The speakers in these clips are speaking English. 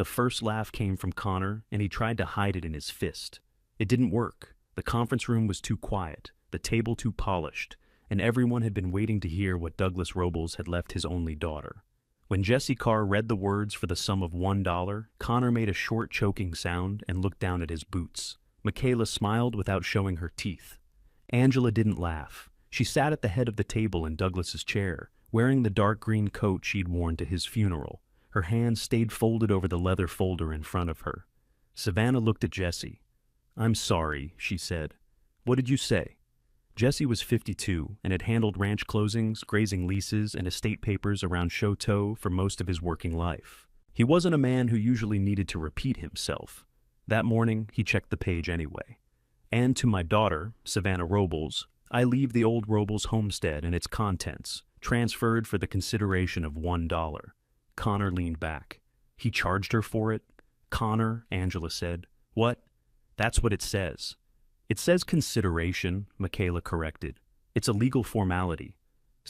The first laugh came from Connor, and he tried to hide it in his fist. It didn't work. The conference room was too quiet, the table too polished, and everyone had been waiting to hear what Douglas Robles had left his only daughter. When Jesse Carr read the words for the sum of $1, Connor made a short choking sound and looked down at his boots. Michaela smiled without showing her teeth. Angela didn't laugh. She sat at the head of the table in Douglas's chair, wearing the dark green coat she'd worn to his funeral. Her hands stayed folded over the leather folder in front of her. Savannah looked at Jesse. "I'm sorry," she said. "What did you say?" Jesse was 52 and had handled ranch closings, grazing leases, and estate papers around Choteau for most of his working life. He wasn't a man who usually needed to repeat himself. That morning, he checked the page anyway. "And to my daughter, Savannah Robles, I leave the old Robles homestead and its contents, transferred for the consideration of $1. Connor leaned back. "He charged her for it?" "Connor," Angela said. "What?" "That's what it says." "It says consideration," Michaela corrected. "It's a legal formality.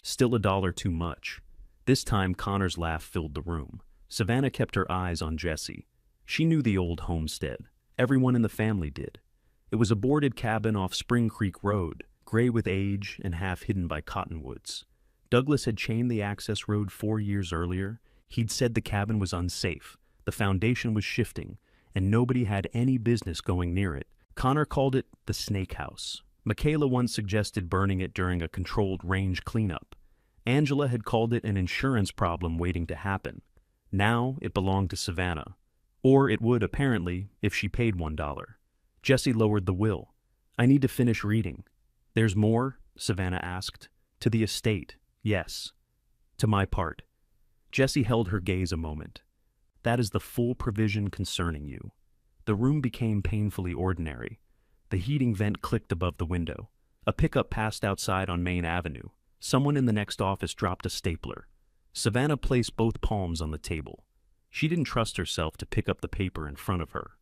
Still $1 too much." This time Connor's laugh filled the room. Savannah kept her eyes on Jesse. She knew the old homestead. Everyone in the family did. It was a boarded cabin off Spring Creek Road, gray with age and half hidden by cottonwoods. Douglas had chained the access road 4 years earlier. He'd said the cabin was unsafe, the foundation was shifting, and nobody had any business going near it. Connor called it the Snake House. Michaela once suggested burning it during a controlled range cleanup. Angela had called it an insurance problem waiting to happen. Now it belonged to Savannah. Or it would, apparently, if she paid $1. Jesse lowered the will. "I need to finish reading." "There's more?" Savannah asked. "To the estate, yes. To my part." Jesse held her gaze a moment. "That is the full provision concerning you." The room became painfully ordinary. The heating vent clicked above the window. A pickup passed outside on Main Avenue. Someone in the next office dropped a stapler. Savannah placed both palms on the table. She didn't trust herself to pick up the paper in front of her.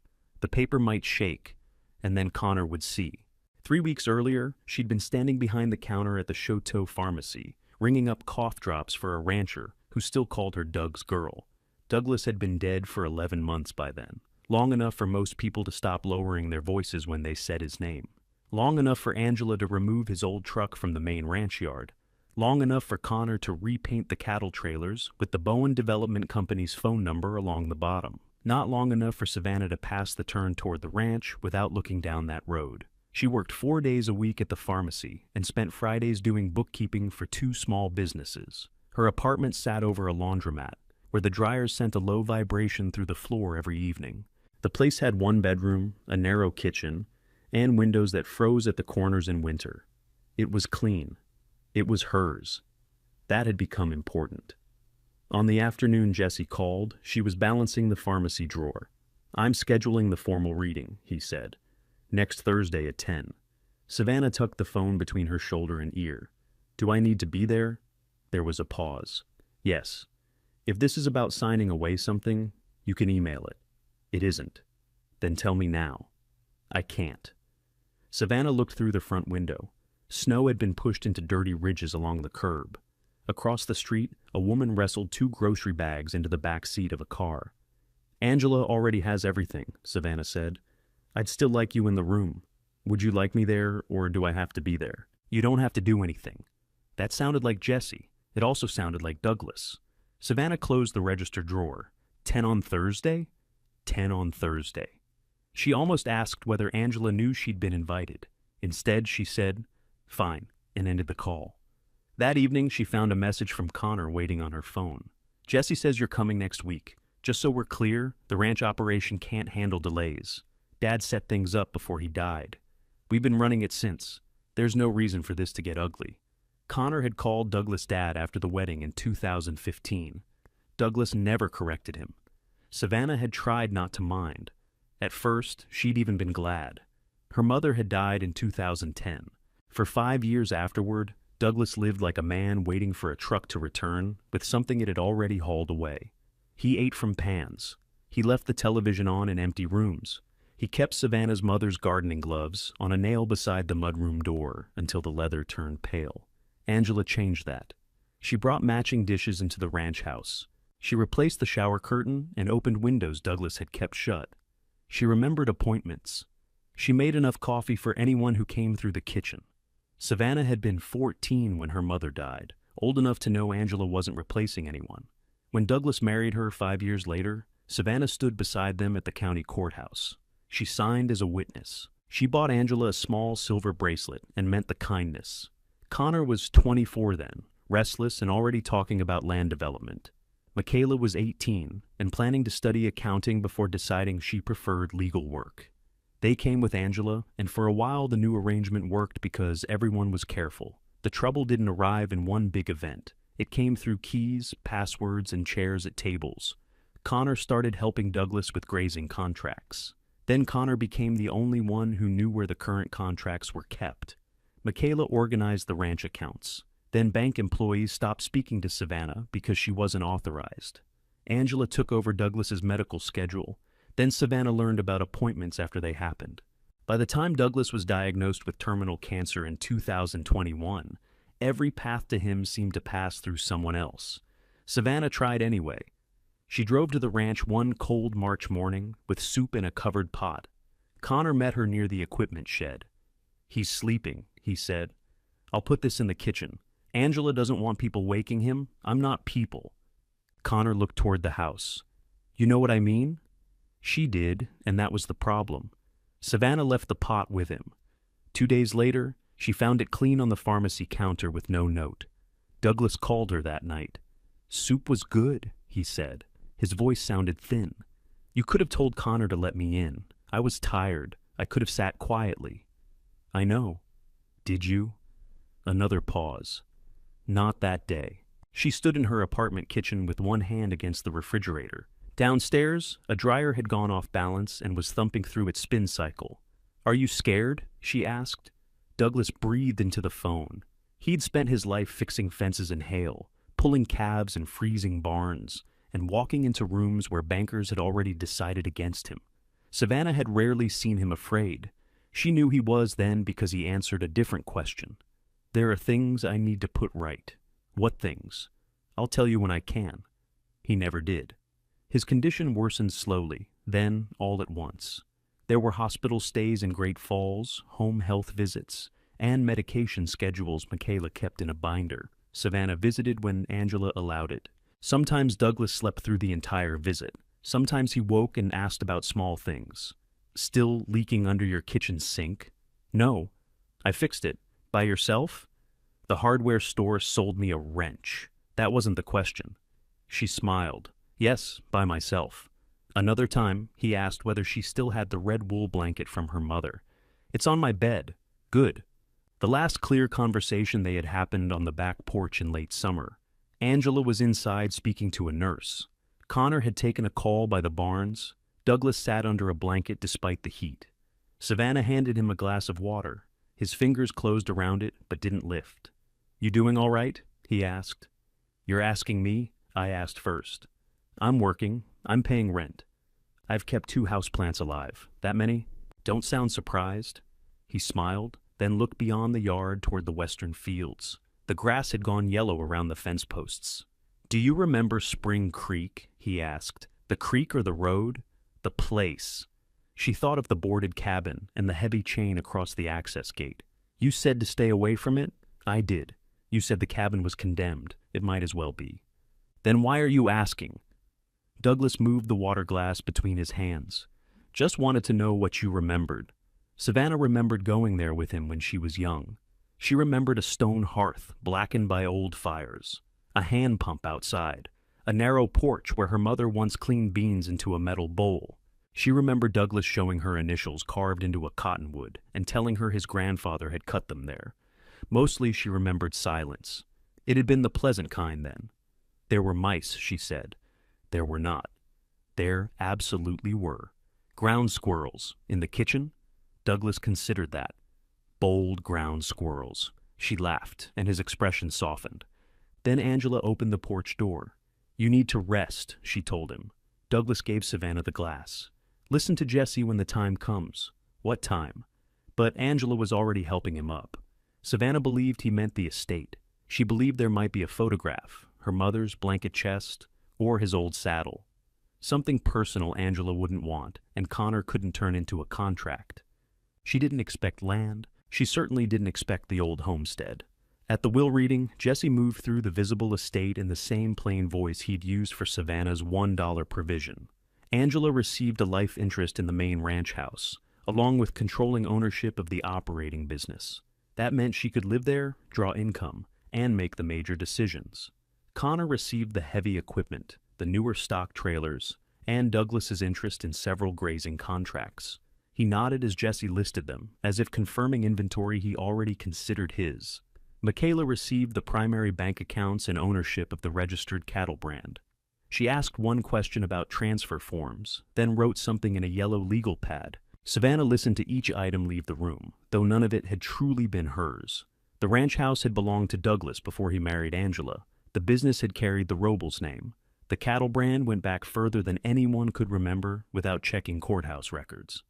The paper might shake, and then Connor would see. 3 weeks earlier, she'd been standing behind the counter at the Choteau Pharmacy, ringing up cough drops for a rancher who still called her Doug's girl. Douglas had been dead for 11 months by then. Long enough for most people to stop lowering their voices when they said his name. Long enough for Angela to remove his old truck from the main ranch yard. Long enough for Connor to repaint the cattle trailers with the Bowen Development Company's phone number along the bottom. Not long enough for Savannah to pass the turn toward the ranch without looking down that road. She worked 4 days a week at the pharmacy and spent Fridays doing bookkeeping for 2 small businesses. Her apartment sat over a laundromat, where the dryers sent a low vibration through the floor every evening. The place had 1 bedroom, a narrow kitchen, and windows that froze at the corners in winter. It was clean. It was hers. That had become important. On the afternoon Jesse called, she was balancing the pharmacy drawer. "I'm scheduling the formal reading," he said. "Next Thursday at 10. Savannah tucked the phone between her shoulder and ear. "Do I need to be there?" There was a pause. "Yes. If this is about signing away something, you can email it. It isn't. Then tell me now." "I can't." Savannah looked through the front window. Snow had been pushed into dirty ridges along the curb. Across the street, a woman wrestled 2 grocery bags into the back seat of a car. "Angela already has everything," Savannah said. "I'd still like you in the room. Would you like me there, or do I have to be there?" "You don't have to do anything." That sounded like Jesse. It also sounded like Douglas. Savannah closed the register drawer. 10 on Thursday? 10 on Thursday. She almost asked whether Angela knew she'd been invited. Instead, she said, "Fine," and ended the call. That evening, she found a message from Connor waiting on her phone. "Jesse says you're coming next week. Just so we're clear, the ranch operation can't handle delays. Dad set things up before he died. We've been running it since. There's no reason for this to get ugly." Connor had called Douglas' dad after the wedding in 2015. Douglas never corrected him. Savannah had tried not to mind. At first, she'd even been glad. Her mother had died in 2010. For 5 years afterward, Douglas lived like a man waiting for a truck to return with something it had already hauled away. He ate from pans. He left the television on in empty rooms. He kept Savannah's mother's gardening gloves on a nail beside the mudroom door until the leather turned pale. Angela changed that. She brought matching dishes into the ranch house. She replaced the shower curtain and opened windows Douglas had kept shut. She remembered appointments. She made enough coffee for anyone who came through the kitchen. Savannah had been 14 when her mother died, old enough to know Angela wasn't replacing anyone. When Douglas married her 5 years later, Savannah stood beside them at the county courthouse. She signed as a witness. She bought Angela a small silver bracelet and meant the kindness. Connor was 24 then, restless and already talking about land development. Michaela was 18 and planning to study accounting before deciding she preferred legal work. They came with Angela, and for a while the new arrangement worked because everyone was careful. The trouble didn't arrive in one big event. It came through keys, passwords, and chairs at tables. Connor started helping Douglas with grazing contracts. Then Connor became the only one who knew where the current contracts were kept. Michaela organized the ranch accounts. Then bank employees stopped speaking to Savannah because she wasn't authorized. Angela took over Douglas's medical schedule. Then Savannah learned about appointments after they happened. By the time Douglas was diagnosed with terminal cancer in 2021, every path to him seemed to pass through someone else. Savannah tried anyway. She drove to the ranch one cold March morning with soup in a covered pot. Connor met her near the equipment shed. "He's sleeping," he said. "I'll put this in the kitchen. Angela doesn't want people waking him. I'm not people." Connor looked toward the house. "You know what I mean?" She did, and that was the problem. Savannah left the pot with him. 2 days later, she found it clean on the pharmacy counter with no note. Douglas called her that night. "Soup was good," he said. His voice sounded thin. "You could have told Connor to let me in. I was tired. I could have sat quietly." "I know." "Did you?" Another pause. Not that day. She stood in her apartment kitchen with one hand against the refrigerator. Downstairs, a dryer had gone off balance and was thumping through its spin cycle. "Are you scared?" she asked. Douglas breathed into the phone. He'd spent his life fixing fences in hail, pulling calves in freezing barns, and walking into rooms where bankers had already decided against him. Savannah had rarely seen him afraid. She knew he was then because he answered a different question. "There are things I need to put right." "What things?" "I'll tell you when I can." He never did. His condition worsened slowly, then all at once. There were hospital stays in Great Falls, home health visits, and medication schedules Michaela kept in a binder. Savannah visited when Angela allowed it. Sometimes Douglas slept through the entire visit. Sometimes he woke and asked about small things. "Still leaking under your kitchen sink?" "No. I fixed it. By yourself?" "The hardware store sold me a wrench." That wasn't the question. She smiled. "Yes, by myself." Another time, he asked whether she still had the red wool blanket from her mother. "It's on my bed." "Good." The last clear conversation they had happened on the back porch in late summer. Angela was inside speaking to a nurse. Connor had taken a call by the barns. Douglas sat under a blanket despite the heat. Savannah handed him a glass of water. His fingers closed around it, but didn't lift. "You doing all right?" he asked. "You're asking me?" I asked first. "I'm working. I'm paying rent. I've kept 2 houseplants alive. That many? Don't sound surprised." He smiled, then looked beyond the yard toward the western fields. The grass had gone yellow around the fence posts. "Do you remember Spring Creek?" he asked. "The creek or the road?" "The place." She thought of the boarded cabin and the heavy chain across the access gate. "You said to stay away from it?" "I did. You said the cabin was condemned. It might as well be." "Then why are you asking?" Douglas moved the water glass between his hands. "Just wanted to know what you remembered." Savannah remembered going there with him when she was young. She remembered a stone hearth blackened by old fires, a hand pump outside, a narrow porch where her mother once cleaned beans into a metal bowl. She remembered Douglas showing her initials carved into a cottonwood and telling her his grandfather had cut them there. Mostly she remembered silence. It had been the pleasant kind then. There were mice, she said. There were not. There absolutely were. Ground squirrels. In the kitchen? Douglas considered that. Bold ground squirrels. She laughed, and his expression softened. Then Angela opened the porch door. "You need to rest," she told him. Douglas gave Savannah the glass. "Listen to Jesse when the time comes." What time? But Angela was already helping him up. Savannah believed he meant the estate. She believed there might be a photograph, her mother's blanket chest, or his old saddle. Something personal Angela wouldn't want, and Connor couldn't turn into a contract. She didn't expect land. She certainly didn't expect the old homestead. At the will reading, Jesse moved through the visible estate in the same plain voice he'd used for Savannah's $1 provision. Angela received a life interest in the main ranch house, along with controlling ownership of the operating business. That meant she could live there, draw income, and make the major decisions. Connor received the heavy equipment, the newer stock trailers, and Douglas's interest in several grazing contracts. He nodded as Jesse listed them, as if confirming inventory he already considered his. Michaela received the primary bank accounts and ownership of the registered cattle brand. She asked one question about transfer forms, then wrote something in a yellow legal pad. Savannah listened to each item leave the room, though none of it had truly been hers. The ranch house had belonged to Douglas before he married Angela. The business had carried the Robles name. The cattle brand went back further than anyone could remember without checking courthouse records.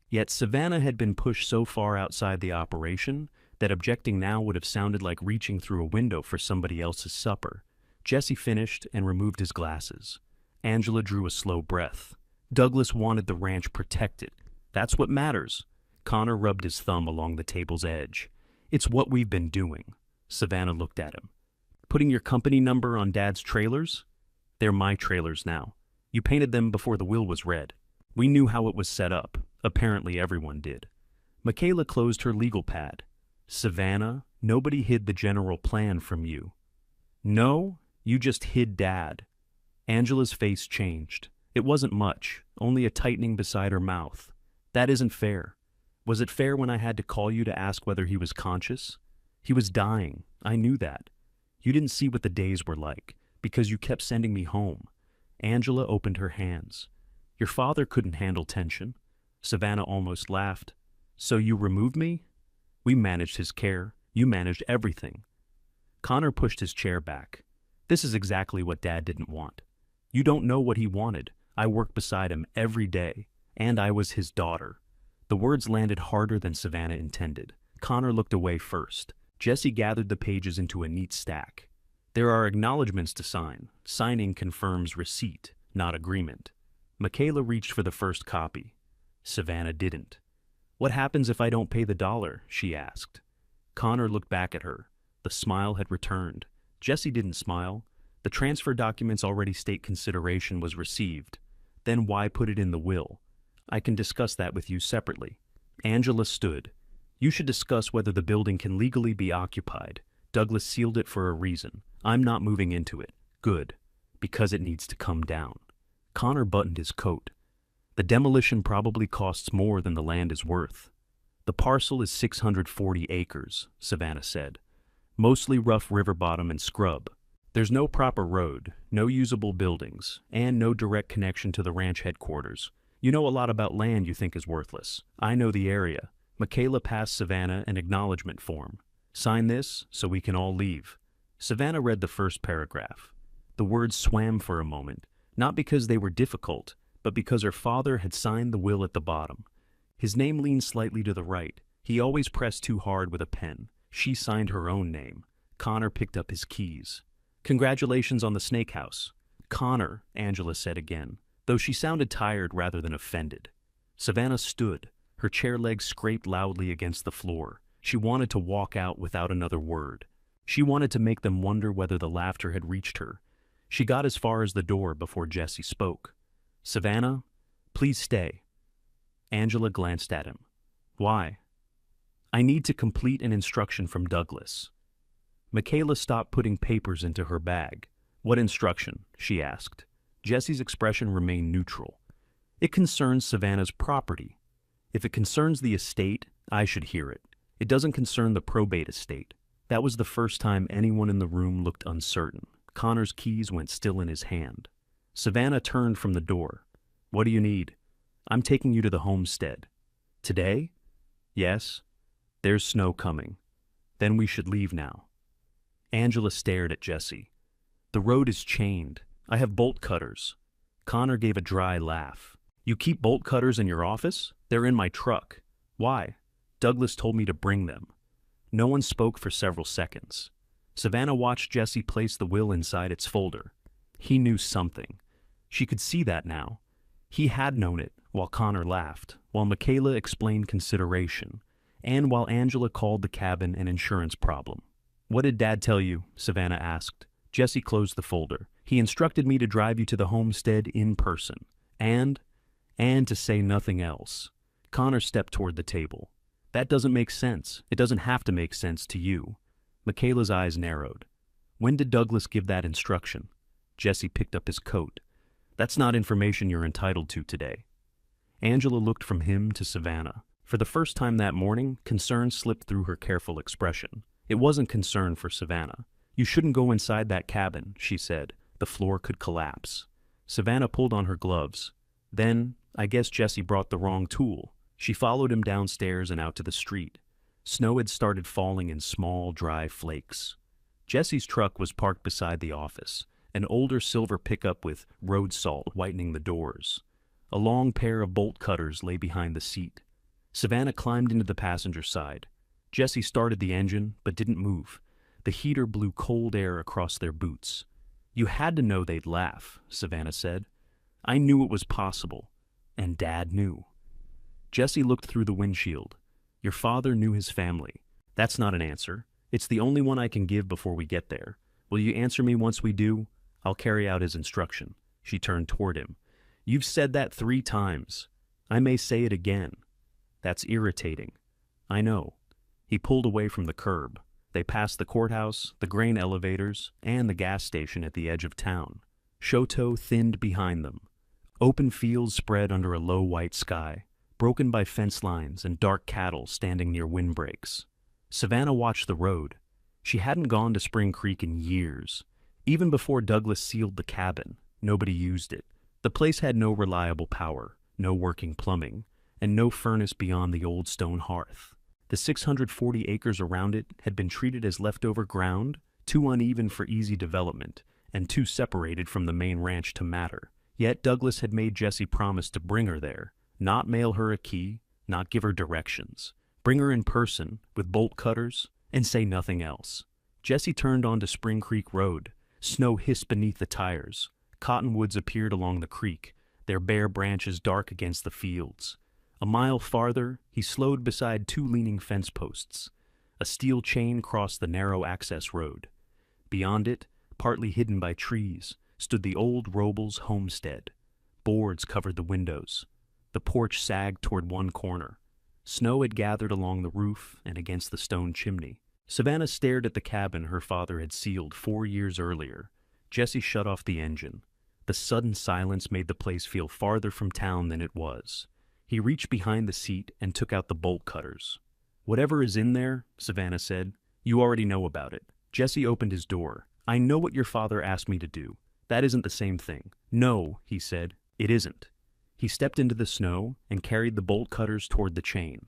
Yet Savannah had been pushed so far outside the operation that objecting now would have sounded like reaching through a window for somebody else's supper. Jesse finished and removed his glasses. Angela drew a slow breath. Douglas wanted the ranch protected. That's what matters. Connor rubbed his thumb along the table's edge. It's what we've been doing. Savannah looked at him. Putting your company number on Dad's trailers? They're my trailers now. You painted them before the will was read. We knew how it was set up. Apparently everyone did. Michaela closed her legal pad. Savannah, nobody hid the general plan from you. No, you just hid Dad. Angela's face changed. It wasn't much, only a tightening beside her mouth. That isn't fair. Was it fair when I had to call you to ask whether he was conscious? He was dying. I knew that. You didn't see what the days were like, because you kept sending me home. Angela opened her hands. Your father couldn't handle tension. Savannah almost laughed. So you removed me? We managed his care. You managed everything. Connor pushed his chair back. This is exactly what Dad didn't want. You don't know what he wanted. I worked beside him every day, and I was his daughter. The words landed harder than Savannah intended. Connor looked away first. Jesse gathered the pages into a neat stack. There are acknowledgments to sign. Signing confirms receipt, not agreement. Michaela reached for the first copy. Savannah didn't. What happens if I don't pay the $1? She asked. Connor looked back at her. The smile had returned. Jesse didn't smile. The transfer documents already state consideration was received. Then why put it in the will? I can discuss that with you separately. Angela stood. You should discuss whether the building can legally be occupied. Douglas sealed it for a reason. I'm not moving into it. Good. Because it needs to come down. Connor buttoned his coat. The demolition probably costs more than the land is worth. The parcel is 640 acres, Savannah said. Mostly rough river bottom and scrub. There's no proper road, no usable buildings, and no direct connection to the ranch headquarters. You know a lot about land you think is worthless. I know the area. Michaela passed Savannah an acknowledgement form. Sign this so we can all leave. Savannah read the first paragraph. The words swam for a moment, not because they were difficult, but because her father had signed the will at the bottom. His name leaned slightly to the right. He always pressed too hard with a pen. She signed her own name. Connor picked up his keys. Congratulations on the snake house. Connor, Angela said again, though she sounded tired rather than offended. Savannah stood. Her chair legs scraped loudly against the floor. She wanted to walk out without another word. She wanted to make them wonder whether the laughter had reached her. She got as far as the door before Jesse spoke. Savannah, please stay. Angela glanced at him. Why? I need to complete an instruction from Douglas. Michaela stopped putting papers into her bag. What instruction? She asked. Jesse's expression remained neutral. It concerns Savannah's property. If it concerns the estate, I should hear it. It doesn't concern the probate estate. That was the first time anyone in the room looked uncertain. Connor's keys went still in his hand. Savannah turned from the door. What do you need? I'm taking you to the homestead. Today? Yes. There's snow coming. Then we should leave now. Angela stared at Jesse. The road is chained. I have bolt cutters. Connor gave a dry laugh. You keep bolt cutters in your office? They're in my truck. Why? Douglas told me to bring them. No one spoke for several seconds. Savannah watched Jesse place the will inside its folder. He knew something. She could see that now. He had known it, while Connor laughed, while Michaela explained consideration, and while Angela called the cabin an insurance problem. "What did Dad tell you?" Savannah asked. Jesse closed the folder. "He instructed me to drive you to the homestead in person. And to say nothing else." Connor stepped toward the table. "That doesn't make sense. It doesn't have to make sense to you." Michaela's eyes narrowed. "When did Douglas give that instruction?" Jesse picked up his coat. "That's not information you're entitled to today." Angela looked from him to Savannah. For the first time that morning, concern slipped through her careful expression. It wasn't concern for Savannah. "You shouldn't go inside that cabin," she said. "The floor could collapse." Savannah pulled on her gloves. "Then, I guess Jesse brought the wrong tool." She followed him downstairs and out to the street. Snow had started falling in small, dry flakes. Jesse's truck was parked beside the office, an older silver pickup with road salt whitening the doors. A long pair of bolt cutters lay behind the seat. Savannah climbed into the passenger side. Jesse started the engine, but didn't move. The heater blew cold air across their boots. "You had to know they'd laugh," Savannah said. "I knew it was possible, and Dad knew." Jesse looked through the windshield. "Your father knew his family." "That's not an answer. It's the only one I can give before we get there. Will you answer me once we do? I'll carry out his instruction." She turned toward him. "You've said that 3 times. I may say it again." "That's irritating." "I know." He pulled away from the curb. They passed the courthouse, the grain elevators, and the gas station at the edge of town. Choteau thinned behind them. Open fields spread under a low white sky, broken by fence lines and dark cattle standing near windbreaks. Savannah watched the road. She hadn't gone to Spring Creek in years. Even before Douglas sealed the cabin, nobody used it. The place had no reliable power, no working plumbing, and no furnace beyond the old stone hearth. The 640 acres around it had been treated as leftover ground, too uneven for easy development, and too separated from the main ranch to matter. Yet Douglas had made Jesse promise to bring her there, not mail her a key, not give her directions. Bring her in person, with bolt cutters, and say nothing else. Jesse turned onto Spring Creek Road. Snow hissed beneath the tires. Cottonwoods appeared along the creek, their bare branches dark against the fields. A mile farther, he slowed beside 2 leaning fence posts. A steel chain crossed the narrow access road. Beyond it, partly hidden by trees, stood the old Robles homestead. Boards covered the windows. The porch sagged toward one corner. Snow had gathered along the roof and against the stone chimney. Savannah stared at the cabin her father had sealed 4 years earlier. Jesse shut off the engine. The sudden silence made the place feel farther from town than it was. He reached behind the seat and took out the bolt cutters. "Whatever is in there," Savannah said, "you already know about it." Jesse opened his door. "I know what your father asked me to do. That isn't the same thing." "No," he said, "it isn't." He stepped into the snow and carried the bolt cutters toward the chain.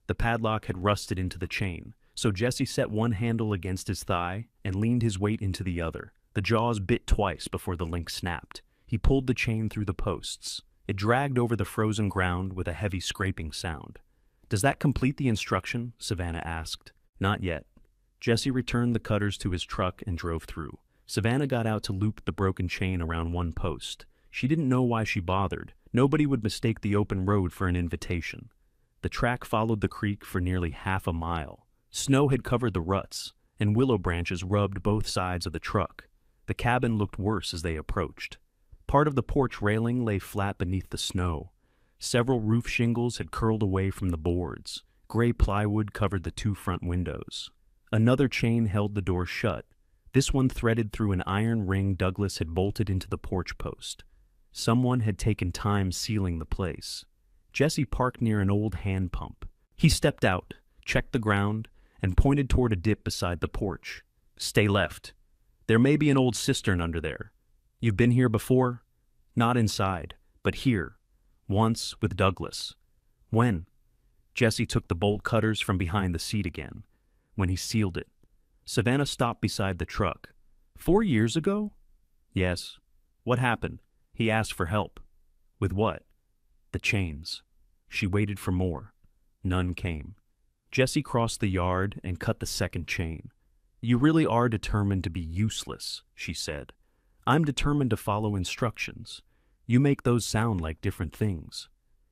The padlock had rusted into the chain, so Jesse set one handle against his thigh and leaned his weight into the other. The jaws bit twice before the link snapped. He pulled the chain through the posts. It dragged over the frozen ground with a heavy scraping sound. "Does that complete the instruction?" Savannah asked. "Not yet." Jesse returned the cutters to his truck and drove through. Savannah got out to loop the broken chain around one post. She didn't know why she bothered. Nobody would mistake the open road for an invitation. The track followed the creek for nearly half a mile. Snow had covered the ruts, and willow branches rubbed both sides of the truck. The cabin looked worse as they approached. Part of the porch railing lay flat beneath the snow. Several roof shingles had curled away from the boards. Gray plywood covered the 2 front windows. Another chain held the door shut, this one threaded through an iron ring Douglas had bolted into the porch post. Someone had taken time sealing the place. Jesse parked near an old hand pump. He stepped out, checked the ground, and pointed toward a dip beside the porch. "Stay left. There may be an old cistern under there. You've been here before?" "Not inside, but here. Once with Douglas." "When?" Jesse took the bolt cutters from behind the seat again. "When he sealed it." Savannah stopped beside the truck. 4 years ago?" "Yes." "What happened?" "He asked for help." "With what?" "The chains." She waited for more. None came. Jesse crossed the yard and cut the second chain. "You really are determined to be useless," she said. I'm determined to follow instructions. You make those sound like different things."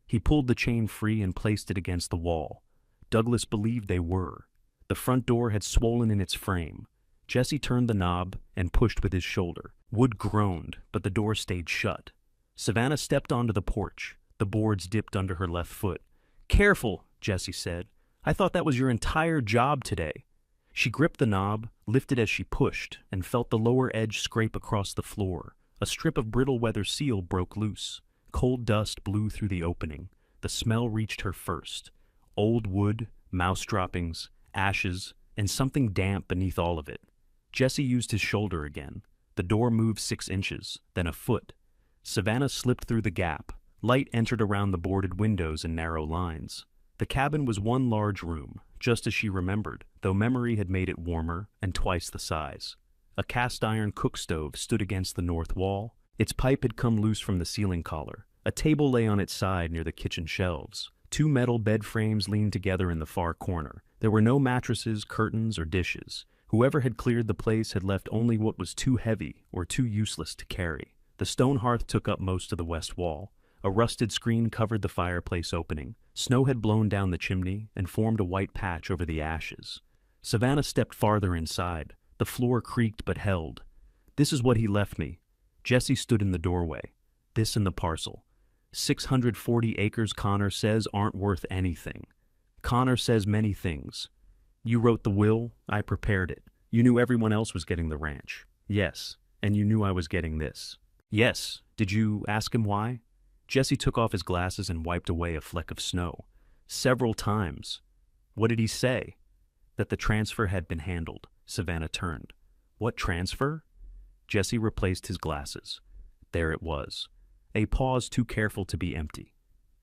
He pulled the chain free and placed it against the wall. Douglas believed they were. The front door had swollen in its frame. Jesse turned the knob and pushed with his shoulder. Wood groaned, but the door stayed shut. Savannah stepped onto the porch. The boards dipped under her left foot. "Careful," Jesse said. "I thought that was your entire job today." She gripped the knob, lifted as she pushed, and felt the lower edge scrape across the floor. A strip of brittle weather seal broke loose. Cold dust blew through the opening. The smell reached her first. Old wood, mouse droppings, ashes, and something damp beneath all of it. Jesse used his shoulder again. The door moved 6 inches, then a foot. Savannah slipped through the gap. Light entered around the boarded windows in narrow lines. The cabin was one large room, just as she remembered, though memory had made it warmer and twice the size. A cast-iron cook stove stood against the north wall. Its pipe had come loose from the ceiling collar. A table lay on its side near the kitchen shelves. 2 metal bed frames leaned together in the far corner. There were no mattresses, curtains, or dishes. Whoever had cleared the place had left only what was too heavy or too useless to carry. The stone hearth took up most of the west wall. A rusted screen covered the fireplace opening. Snow had blown down the chimney and formed a white patch over the ashes. Savannah stepped farther inside. The floor creaked but held. "This is what he left me." Jesse stood in the doorway. "This and the parcel. 640 acres Connor says aren't worth anything. Connor says many things. You wrote the will, I prepared it. You knew everyone else was getting the ranch. Yes, and you knew I was getting this." "Yes. Did you ask him why?" Jesse took off his glasses and wiped away a fleck of snow. "Several times." "What did he say?" "That the transfer had been handled." Savannah turned. "What transfer?" Jesse replaced his glasses. There it was. A pause too careful to be empty.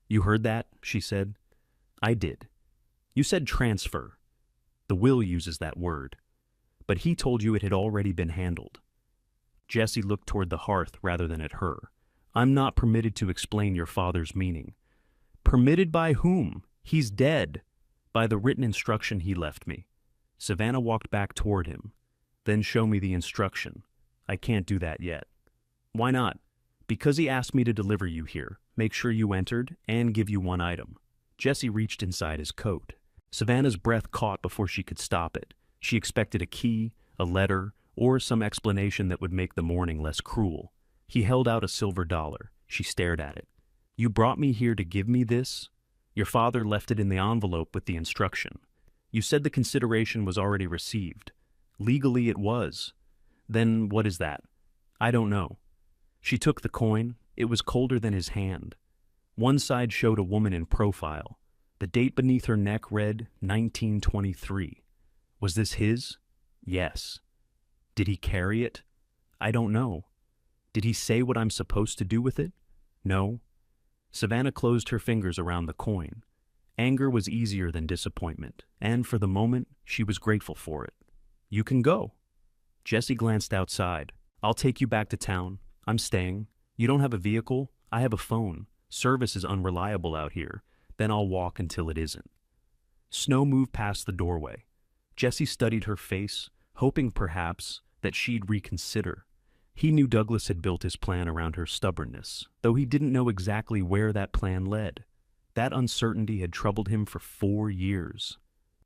"You heard that?" she said. "I did." "You said transfer. The will uses that word. But he told you it had already been handled." Jesse looked toward the hearth rather than at her. "I'm not permitted to explain your father's meaning." "Permitted by whom? He's dead." "By the written instruction he left me." Savannah walked back toward him. "Then show me the instruction." "I can't do that yet." "Why not?" "Because he asked me to deliver you here, make sure you entered, and give you one item." Jesse reached inside his coat. Savannah's breath caught before she could stop it. She expected a key, a letter, or some explanation that would make the morning less cruel. He held out a silver dollar. She stared at it. "You brought me here to give me this? Your father left it in the envelope with the instruction. You said the consideration was already received. Legally it was. Then what is that?" "I don't know." She took the coin. It was colder than his hand. One side showed a woman in profile. The date beneath her neck read 1923. Was this his? Yes. Did he carry it? I don't know. Did he say what I'm supposed to do with it? No. Savannah closed her fingers around the coin. Anger was easier than disappointment, and for the moment, she was grateful for it. "You can go." Jesse glanced outside. "I'll take you back to town. I'm staying. You don't have a vehicle? I have a phone. Service is unreliable out here. Then I'll walk until it isn't." Snow moved past the doorway. Jesse studied her face, hoping perhaps that she'd reconsider. He knew Douglas had built his plan around her stubbornness, though he didn't know exactly where that plan led. That uncertainty had troubled him for 4 years.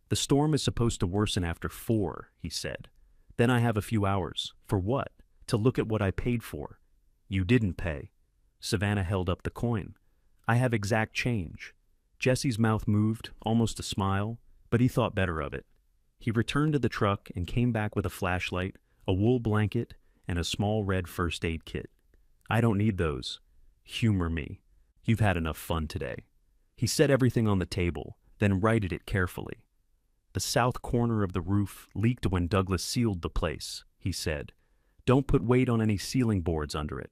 "The storm is supposed to worsen after 4, he said. "Then I have a few hours. For what? To look at what I paid for." "You didn't pay." Savannah held up the coin. "I have exact change." Jesse's mouth moved, almost a smile, but he thought better of it. He returned to the truck and came back with a flashlight, a wool blanket, and a small red first aid kit. "I don't need those. Humor me. You've had enough fun today." He set everything on the table, then righted it carefully. "The south corner of the roof leaked when Douglas sealed the place," he said. "Don't put weight on any ceiling boards under it.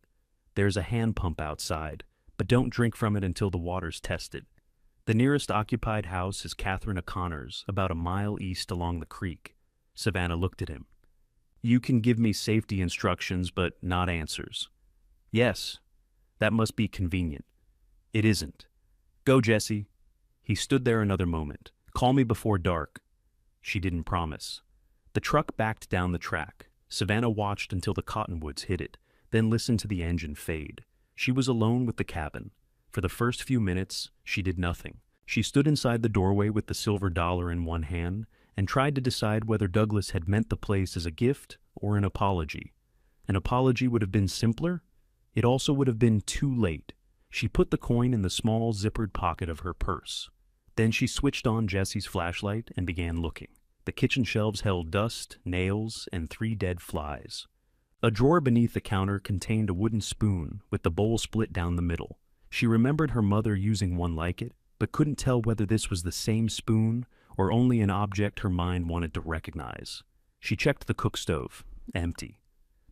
There's a hand pump outside, but don't drink from it until the water's tested. The nearest occupied house is Catherine O'Connor's, about a mile east along the creek." Savannah looked at him. "You can give me safety instructions, but not answers." "Yes, that must be convenient." "It isn't." "Go, Jesse." He stood there another moment. "Call me before dark." She didn't promise. The truck backed down the track. Savannah watched until the cottonwoods hid it. then listened to the engine fade. She was alone with the cabin. For the first few minutes, she did nothing. She stood inside the doorway with the silver dollar in one hand and tried to decide whether Douglas had meant the place as a gift or an apology. An apology would have been simpler. It also would have been too late. She put the coin in the small zippered pocket of her purse. Then she switched on Jesse's flashlight and began looking. The kitchen shelves held dust, nails, and 3 dead flies. A drawer beneath the counter contained a wooden spoon with the bowl split down the middle. She remembered her mother using one like it, but couldn't tell whether this was the same spoon or only an object her mind wanted to recognize. She checked the cook stove. Empty.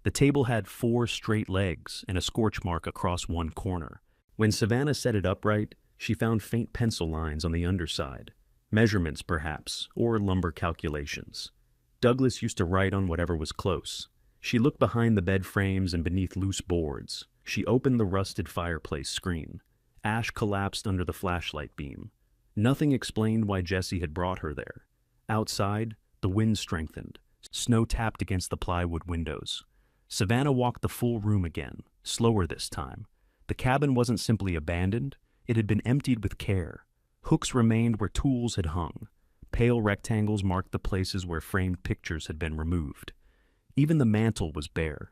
The table had 4 straight legs and a scorch mark across one corner. When Savannah set it upright, she found faint pencil lines on the underside. Measurements, perhaps, or lumber calculations. Douglas used to write on whatever was close. She looked behind the bed frames and beneath loose boards. She opened the rusted fireplace screen. Ash collapsed under the flashlight beam. Nothing explained why Jesse had brought her there. Outside, the wind strengthened. Snow tapped against the plywood windows. Savannah walked the full room again, slower this time. The cabin wasn't simply abandoned, it had been emptied with care. Hooks remained where tools had hung. Pale rectangles marked the places where framed pictures had been removed. Even the mantel was bare.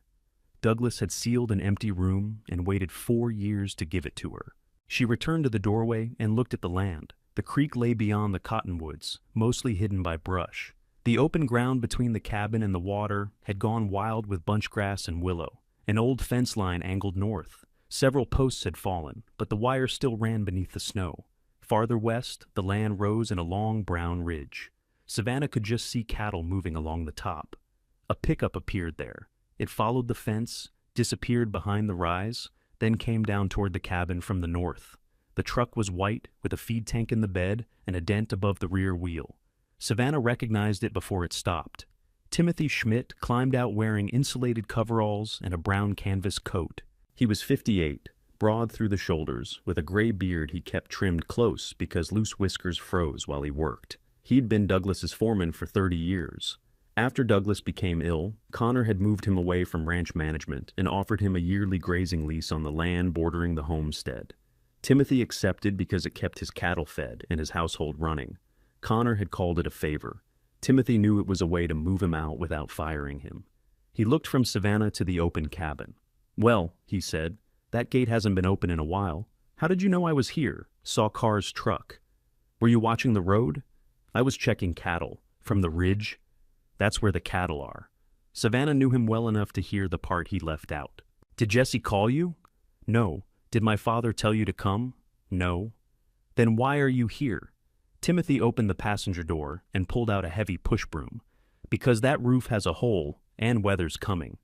Douglas had sealed an empty room and waited 4 years to give it to her. She returned to the doorway and looked at the land. The creek lay beyond the cottonwoods, mostly hidden by brush. The open ground between the cabin and the water had gone wild with bunchgrass and willow. An old fence line angled north. Several posts had fallen, but the wire still ran beneath the snow. Farther west, the land rose in a long brown ridge. Savannah could just see cattle moving along the top. A pickup appeared there. It followed the fence, disappeared behind the rise, then came down toward the cabin from the north. The truck was white, with a feed tank in the bed and a dent above the rear wheel. Savannah recognized it before it stopped. Timothy Schmidt climbed out wearing insulated coveralls and a brown canvas coat. He was 58, broad through the shoulders, with a gray beard he kept trimmed close because loose whiskers froze while he worked. He'd been Douglas's foreman for 30 years. After Douglas became ill, Connor had moved him away from ranch management and offered him a yearly grazing lease on the land bordering the homestead. Timothy accepted because it kept his cattle fed and his household running. Connor had called it a favor. Timothy knew it was a way to move him out without firing him. He looked from Savannah to the open cabin. "Well," he said, "that gate hasn't been open in a while. How did you know I was here? Saw Carr's truck. Were you watching the road?" "I was checking cattle. From the ridge? That's where the cattle are." Savannah knew him well enough to hear the part he left out. "Did Jesse call you?" "No." "Did my father tell you to come?" "No." "Then why are you here?" Timothy opened the passenger door and pulled out a heavy push broom. "Because that roof has a hole and weather's coming."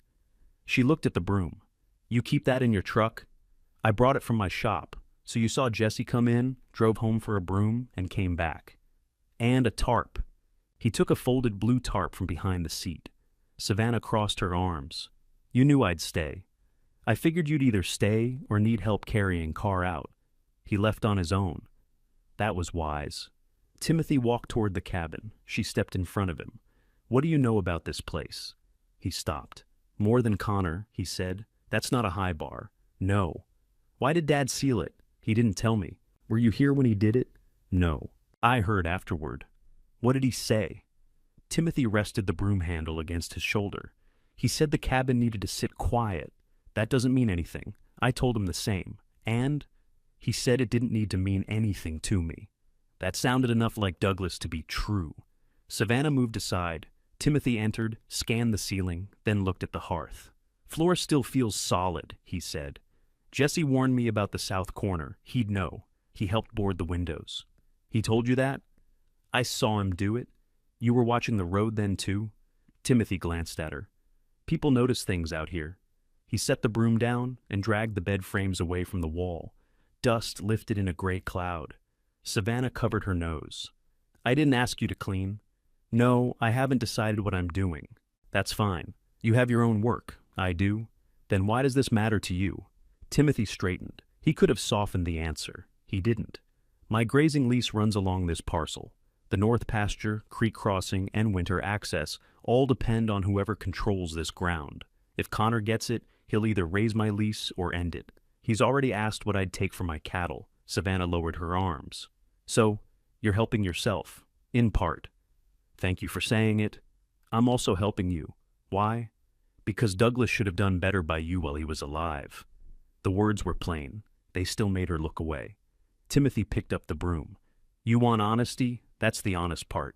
She looked at the broom. "You keep that in your truck?" "I brought it from my shop. So you saw Jesse come in, drove home for a broom, and came back." "And a tarp." He took a folded blue tarp from behind the seat. Savannah crossed her arms. "You knew I'd stay. I figured you'd either stay or need help carrying Carr out. He left on his own." That was wise. Timothy walked toward the cabin. She stepped in front of him. "What do you know about this place?" He stopped. "More than Connor," he said. "That's not a high bar." "No." "Why did Dad seal it?" "He didn't tell me." "Were you here when he did it?" "No." "I heard afterward." "What did he say?" Timothy rested the broom handle against his shoulder. "He said the cabin needed to sit quiet. That doesn't mean anything. I told him the same. And he said it didn't need to mean anything to me." That sounded enough like Douglas to be true. Savannah moved aside. Timothy entered, scanned the ceiling, then looked at the hearth. "Floor still feels solid," he said. "Jesse warned me about the south corner. He'd know. He helped board the windows." "He told you that?" "I saw him do it." "You were watching the road then, too?" Timothy glanced at her. "People notice things out here." He set the broom down and dragged the bed frames away from the wall. Dust lifted in a gray cloud. Savannah covered her nose. "I didn't ask you to clean." "No, I haven't decided what I'm doing." "That's fine. You have your own work." "I do." "Then why does this matter to you?" Timothy straightened. He could have softened the answer. He didn't. "My grazing lease runs along this parcel. The north pasture, creek crossing, and winter access all depend on whoever controls this ground. If Connor gets it, He'll either raise my lease or end it. He's already asked what I'd take for my cattle. Savannah lowered her arms. So, you're helping yourself, in part. Thank you for saying it. I'm also helping you. Why? Because Douglas should have done better by you while he was alive. The words were plain. They still made her look away. Timothy picked up the broom. You want honesty? That's the honest part.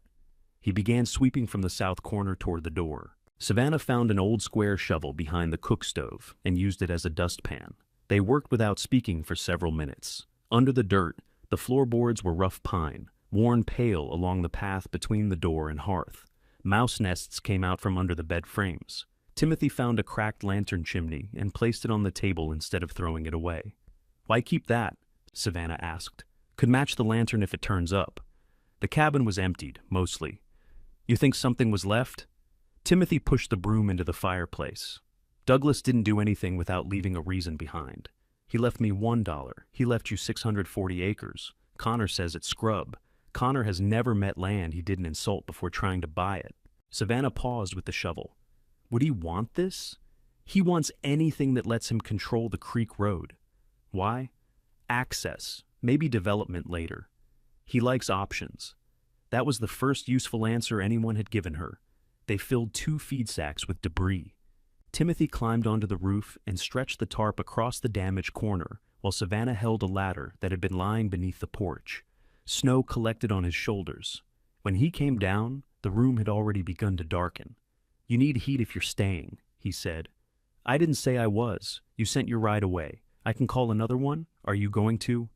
He began sweeping from the south corner toward the door. Savannah found an old square shovel behind the cook stove and used it as a dustpan. They worked without speaking for several minutes. Under the dirt, the floorboards were rough pine, worn pale along the path between the door and hearth. Mouse nests came out from under the bed frames. Timothy found a cracked lantern chimney and placed it on the table instead of throwing it away. Why keep that? Savannah asked. Could match the lantern if it turns up. The cabin was emptied, mostly. You think something was left? Timothy pushed the broom into the fireplace. Douglas didn't do anything without leaving a reason behind. He left me $1. He left you 640 acres. Connor says it's scrub. Connor has never met land he didn't insult before trying to buy it. Savannah paused with the shovel. Would he want this? He wants anything that lets him control the creek road. Why? Access, maybe development later. He likes options. That was the first useful answer anyone had given her. They filled 2 feed sacks with debris. Timothy climbed onto the roof and stretched the tarp across the damaged corner, while Savannah held a ladder that had been lying beneath the porch. Snow collected on his shoulders. When he came down, the room had already begun to darken. You need heat if you're staying, he said. I didn't say I was. You sent your ride away. I can call another one? Are you going to?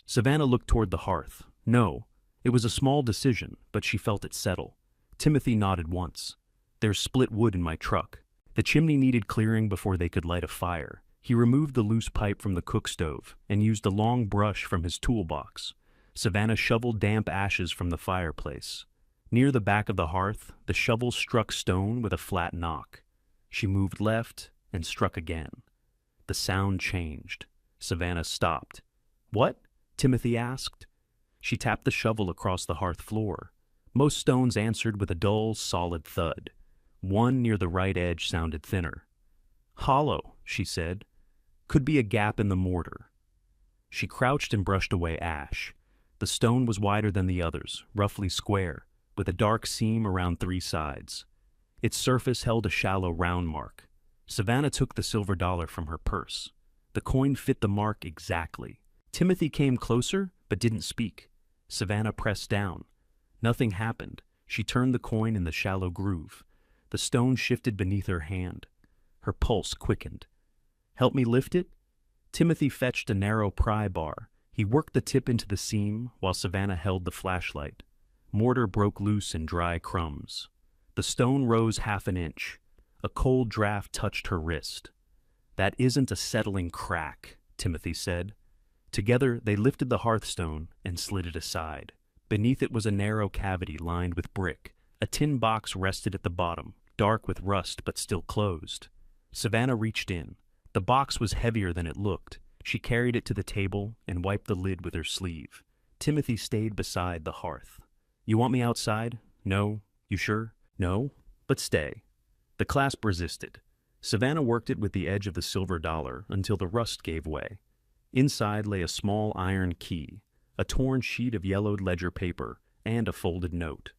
Savannah looked toward the hearth. No. It was a small decision, but she felt it settle. Timothy nodded once. There's split wood in my truck. The chimney needed clearing before they could light a fire. He removed the loose pipe from the cook stove and used a long brush from his toolbox. Savannah shoveled damp ashes from the fireplace. Near the back of the hearth, the shovel struck stone with a flat knock. She moved left and struck again. The sound changed. Savannah stopped. What? Timothy asked. She tapped the shovel across the hearth floor. Most stones answered with a dull, solid thud. One near the right edge sounded thinner. Hollow, she said. Could be a gap in the mortar. She crouched and brushed away ash. The stone was wider than the others, roughly square, with a dark seam around 3 sides. Its surface held a shallow round mark. Savannah took the silver dollar from her purse. The coin fit the mark exactly. Timothy came closer, but didn't speak. Savannah pressed down. Nothing happened. She turned the coin in the shallow groove. The stone shifted beneath her hand. Her pulse quickened. Help me lift it? Timothy fetched a narrow pry bar. He worked the tip into the seam while Savannah held the flashlight. Mortar broke loose in dry crumbs. The stone rose 1/2 inch. A cold draft touched her wrist. That isn't a settling crack, Timothy said. Together they lifted the hearthstone and slid it aside. Beneath it was a narrow cavity lined with brick. A tin box rested at the bottom, dark with rust but still closed. Savannah reached in. The box was heavier than it looked. She carried it to the table and wiped the lid with her sleeve. Timothy stayed beside the hearth. You want me outside? No. You sure? No. But stay. The clasp resisted. Savannah worked it with the edge of the silver dollar until the rust gave way. Inside lay a small iron key, a torn sheet of yellowed ledger paper, and a folded note.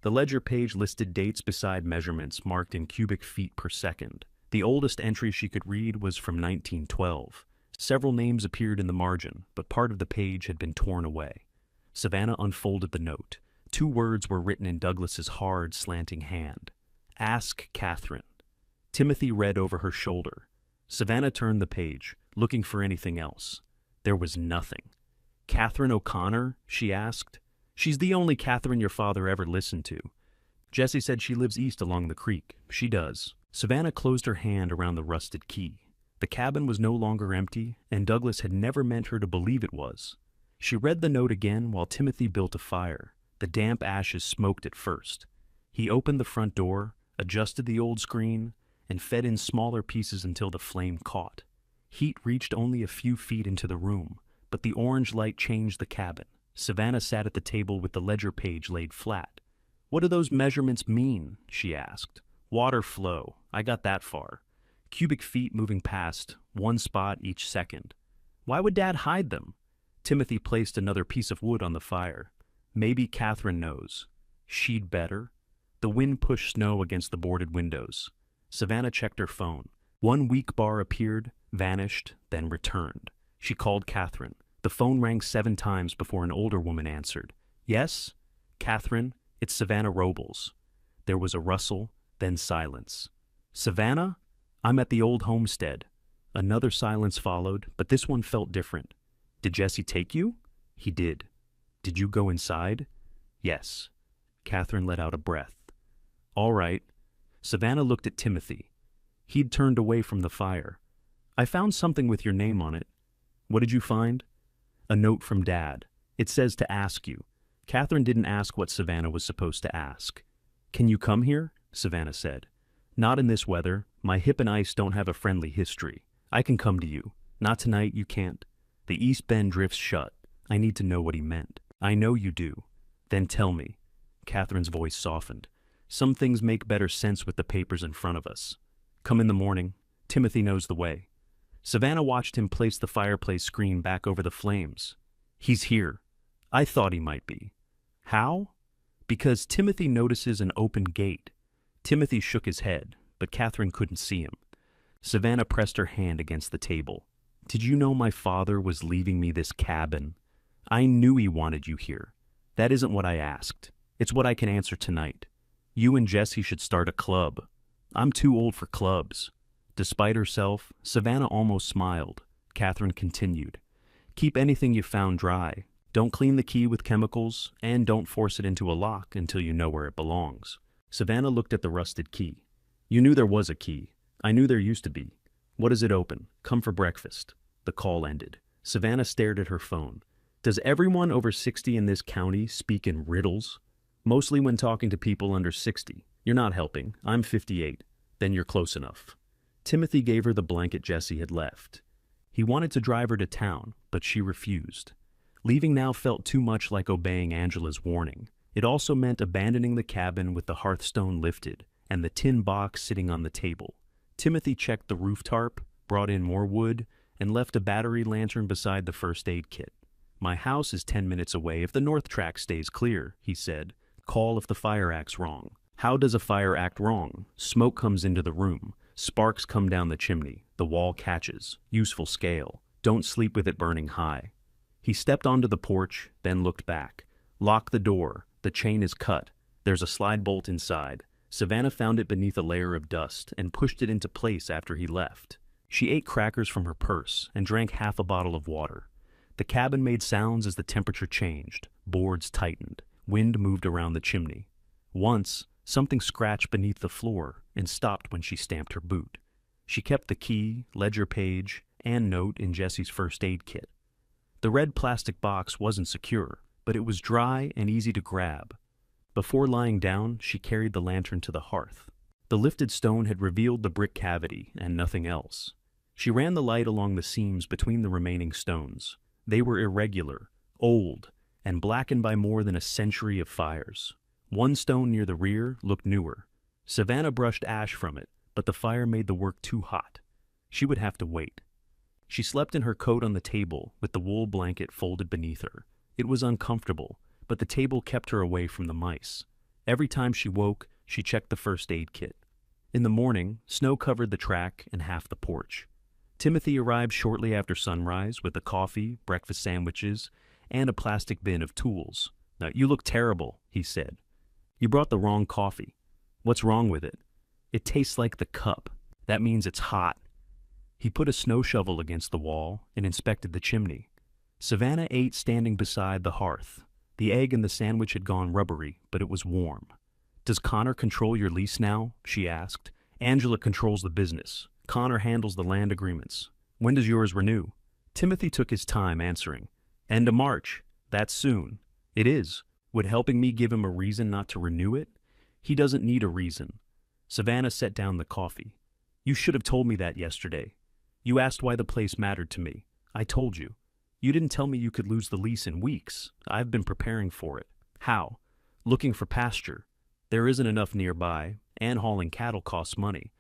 The ledger page listed dates beside measurements marked in cubic feet per second. The oldest entry she could read was from 1912. Several names appeared in the margin, but part of the page had been torn away. Savannah unfolded the note. 2 words were written in Douglas's hard, slanting hand. Ask Catherine. Timothy read over her shoulder. Savannah turned the page, looking for anything else. There was nothing. Catherine O'Connor? She asked. She's the only Catherine your father ever listened to. Jesse said she lives east along the creek. She does. Savannah closed her hand around the rusted key. The cabin was no longer empty, and Douglas had never meant her to believe it was. She read the note again while Timothy built a fire. The damp ashes smoked at first. He opened the front door, adjusted the old screen, and fed in smaller pieces until the flame caught. Heat reached only a few feet into the room, but the orange light changed the cabin. Savannah sat at the table with the ledger page laid flat. What do those measurements mean? She asked. Water flow. I got that far. cubic feet moving past, one spot each second. Why would Dad hide them? Timothy placed another piece of wood on the fire. Maybe Catherine knows. She'd better. The wind pushed snow against the boarded windows. Savannah checked her phone. One weak bar appeared, vanished, then returned. She called Catherine. The phone rang 7 times before an older woman answered. Yes? Catherine, it's Savannah Robles. There was a rustle, then silence. Savannah? I'm at the old homestead. Another silence followed, but this one felt different. Did Jesse take you? He did. Did you go inside? Yes. Catherine let out a breath. All right. Savannah looked at Timothy. He'd turned away from the fire. I found something with your name on it. What did you find? A note from Dad. It says to ask you. Catherine didn't ask what Savannah was supposed to ask. Can you come here? Savannah said. Not in this weather. My hip and ice don't have a friendly history. I can come to you. Not tonight, you can't. The East Bend drifts shut. I need to know what he meant. I know you do. Then tell me. Catherine's voice softened. Some things make better sense with the papers in front of us. Come in the morning. Timothy knows the way. Savannah watched him place the fireplace screen back over the flames. He's here. I thought he might be. How? Because Timothy notices an open gate. Timothy shook his head, but Catherine couldn't see him. Savannah pressed her hand against the table. Did you know my father was leaving me this cabin? I knew he wanted you here. That isn't what I asked. It's what I can answer tonight. You and Jesse should start a club. I'm too old for clubs. Despite herself, Savannah almost smiled. Catherine continued. Keep anything you found dry. Don't clean the key with chemicals, and don't force it into a lock until you know where it belongs. Savannah looked at the rusted key. You knew there was a key. I knew there used to be. What does it open? Come for breakfast. The call ended. Savannah stared at her phone. Does everyone over 60 in this county speak in riddles? Mostly when talking to people under 60. You're not helping. I'm 58. Then you're close enough. Timothy gave her the blanket Jesse had left. He wanted to drive her to town, but she refused. Leaving now felt too much like obeying Angela's warning. It also meant abandoning the cabin with the hearthstone lifted and the tin box sitting on the table. Timothy checked the roof tarp, brought in more wood, and left a battery lantern beside the first aid kit. My house is 10 minutes away if the north track stays clear, he said. Call if the fire acts wrong. How does a fire act wrong? Smoke comes into the room. Sparks come down the chimney. The wall catches. Useful scale. Don't sleep with it burning high. He stepped onto the porch, then looked back. Lock the door. The chain is cut. There's a slide bolt inside. Savannah found it beneath a layer of dust and pushed it into place after he left. She ate crackers from her purse and drank half a bottle of water. The cabin made sounds as the temperature changed. Boards tightened. Wind moved around the chimney. Once, something scratched beneath the floor and stopped when she stamped her boot. She kept the key, ledger page, and note in Jesse's first aid kit. The red plastic box wasn't secure, but it was dry and easy to grab. Before lying down, she carried the lantern to the hearth. The lifted stone had revealed the brick cavity and nothing else. She ran the light along the seams between the remaining stones. They were irregular, old, and blackened by more than a century of fires. One stone near the rear looked newer. Savannah brushed ash from it, but the fire made the work too hot. She would have to wait. She slept in her coat on the table with the wool blanket folded beneath her. It was uncomfortable, but the table kept her away from the mice. Every time she woke, she checked the first aid kit. In the morning, snow covered the track and half the porch. Timothy arrived shortly after sunrise with the coffee, breakfast sandwiches, and a plastic bin of tools. Now, you look terrible, he said. You brought the wrong coffee. What's wrong with it? It tastes like the cup. That means it's hot. He put a snow shovel against the wall and inspected the chimney. Savannah ate standing beside the hearth. The egg in the sandwich had gone rubbery, but it was warm. Does Connor control your lease now? She asked. Angela controls the business. Connor handles the land agreements. When does yours renew? Timothy took his time answering. End of March. That's soon. It is. Would helping me give him a reason not to renew it? He doesn't need a reason. Savannah set down the coffee. You should have told me that yesterday. You asked why the place mattered to me. I told you. You didn't tell me you could lose the lease in weeks. I've been preparing for it. How? Looking for pasture. There isn't enough nearby, and hauling cattle costs money.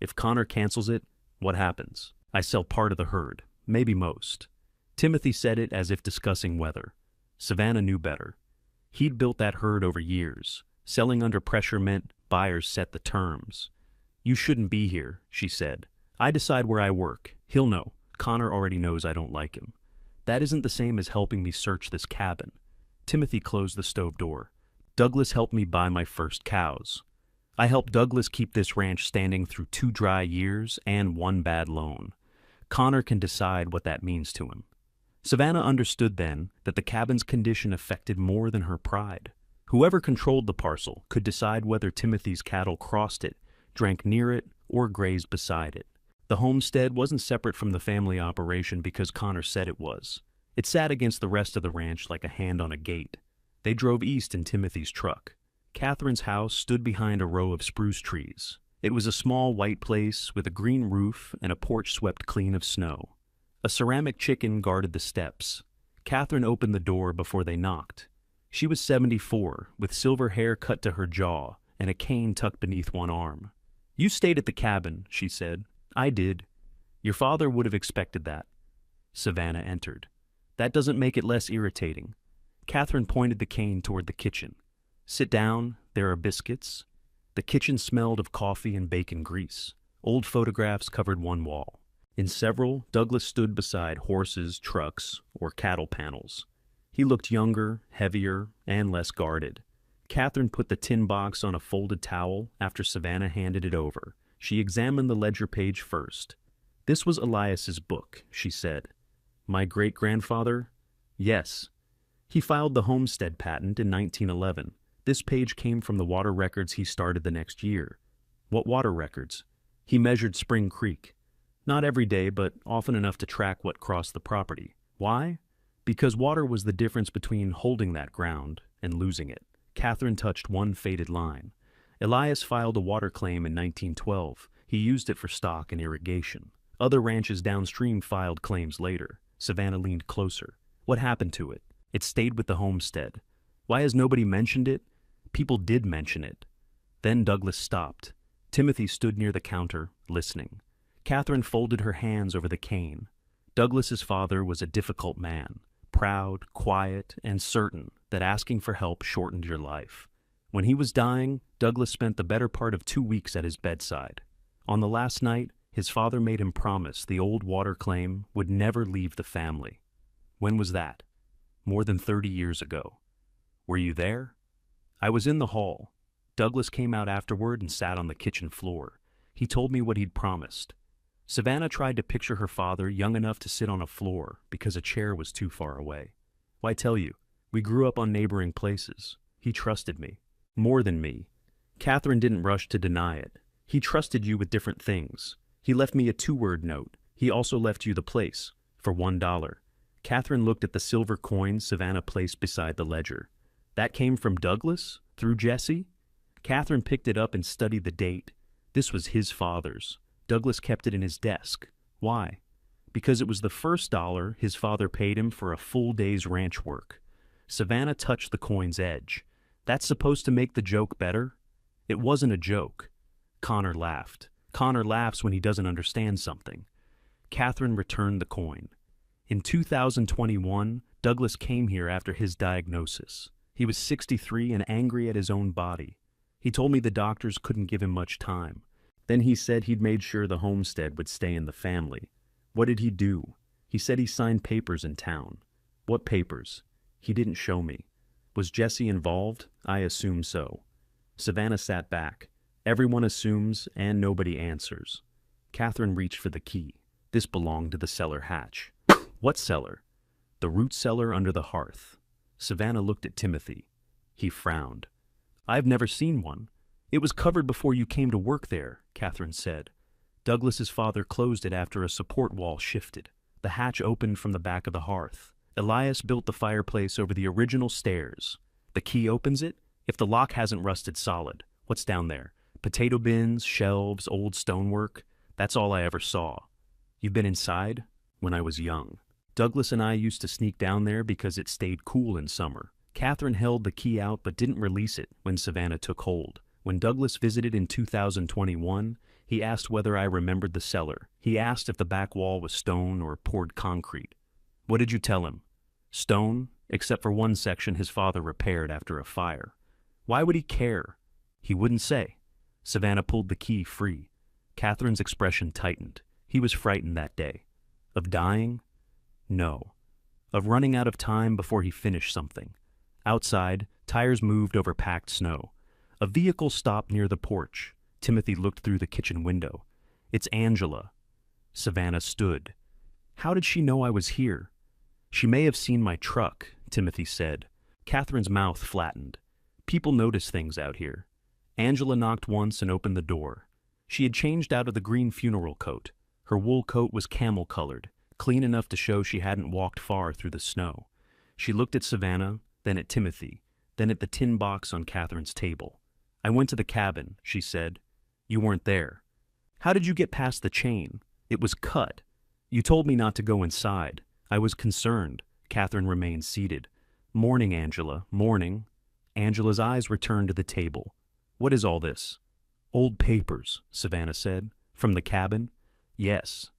If Connor cancels it, What happens? I sell part of the herd, maybe most. Timothy said it as if discussing weather. Savannah knew better. He'd built that herd over years. Selling under pressure meant buyers set the terms. You shouldn't be here, she said. I decide where I work. He'll know. Connor already knows I don't like him. That isn't the same as helping me search this cabin. Timothy closed the stove door. Douglas helped me buy my first cows. I helped Douglas keep this ranch standing through 2 dry years and 1 bad loan. Connor can decide what that means to him. Savannah understood then that the cabin's condition affected more than her pride. Whoever controlled the parcel could decide whether Timothy's cattle crossed it, drank near it, or grazed beside it. The homestead wasn't separate from the family operation because Connor said it was. It sat against the rest of the ranch like a hand on a gate. They drove east in Timothy's truck. Catherine's house stood behind a row of spruce trees. It was a small white place with a green roof and a porch swept clean of snow. A ceramic chicken guarded the steps. Catherine opened the door before they knocked. She was 74, with silver hair cut to her jaw and a cane tucked beneath one arm. You stayed at the cabin, she said. I did. Your father would have expected that. Savannah entered. That doesn't make it less irritating. Catherine pointed the cane toward the kitchen. Sit down, there are biscuits. The kitchen smelled of coffee and bacon grease. Old photographs covered one wall. In several, Douglas stood beside horses, trucks, or cattle panels. He looked younger, heavier, and less guarded. Catherine put the tin box on a folded towel after Savannah handed it over. She examined the ledger page first. This was Elias's book, she said. My great-grandfather? Yes. He filed the Homestead patent in 1911. This page came from the water records he started the next year. What water records? He measured Spring Creek. Not every day, but often enough to track what crossed the property. Why? Because water was the difference between holding that ground and losing it. Catherine touched one faded line. Elias filed a water claim in 1912. He used it for stock and irrigation. Other ranches downstream filed claims later. Savannah leaned closer. What happened to it? It stayed with the homestead. Why has nobody mentioned it? People did mention it. Then Douglas stopped. Timothy stood near the counter, listening. Catherine folded her hands over the cane. Douglas's father was a difficult man, proud, quiet, and certain that asking for help shortened your life. When he was dying, Douglas spent the better part of 2 weeks at his bedside. On the last night, his father made him promise the old water claim would never leave the family. When was that? More than 30 years ago. Were you there? I was in the hall. Douglas came out afterward and sat on the kitchen floor. He told me what he'd promised. Savannah tried to picture her father young enough to sit on a floor because a chair was too far away. Why tell you? We grew up on neighboring places. He trusted me. More than me. Catherine didn't rush to deny it. He trusted you with different things. He left me a 2-word note. He also left you the place, for $1. Catherine looked at the silver coin Savannah placed beside the ledger. That came from Douglas? Through Jesse? Catherine picked it up and studied the date. This was his father's. Douglas kept it in his desk. Why? Because it was the first dollar his father paid him for a full day's ranch work. Savannah touched the coin's edge. That's supposed to make the joke better? It wasn't a joke. Connor laughed. Connor laughs when he doesn't understand something. Catherine returned the coin. In 2021, Douglas came here after his diagnosis. He was 63 and angry at his own body. He told me the doctors couldn't give him much time. Then he said he'd made sure the homestead would stay in the family. What did he do? He said he signed papers in town. What papers? He didn't show me. Was Jesse involved? I assume so. Savannah sat back. Everyone assumes, and nobody answers. Catherine reached for the key. This belonged to the cellar hatch. What cellar? The root cellar under the hearth. Savannah looked at Timothy. He frowned. I've never seen one. It was covered before you came to work there, Catherine said. Douglas's father closed it after a support wall shifted. The hatch opened from the back of the hearth. Elias built the fireplace over the original stairs. The key opens it. If the lock hasn't rusted solid, what's down there? Potato bins, shelves, old stonework. That's all I ever saw. You've been inside? When I was young. Douglas and I used to sneak down there because it stayed cool in summer. Catherine held the key out but didn't release it when Savannah took hold. When Douglas visited in 2021, he He asked whether I remembered the cellar. He asked if the back wall was stone or poured concrete. What did you tell him? Stone, except for one section his father repaired after a fire. Why would he care? He wouldn't say. Savannah pulled the key free. Catherine's expression tightened. He was frightened that day. Of dying? No. Of running out of time before he finished something. Outside, tires moved over packed snow. A vehicle stopped near the porch. Timothy looked through the kitchen window. It's Angela. Savannah stood. How did she know I was here? She may have seen my truck, Timothy said. Catherine's mouth flattened. People notice things out here. Angela knocked once and opened the door. She had changed out of the green funeral coat. Her wool coat was camel-colored, clean enough to show she hadn't walked far through the snow. She looked at Savannah, then at Timothy, then at the tin box on Catherine's table. I went to the cabin, she said. You weren't there. How did you get past the chain? It was cut. You told me not to go inside. I was concerned. Catherine remained seated. Morning, Angela, morning. Angela's eyes returned to the table. What is all this? Old papers, Savannah said. From the cabin? Yes.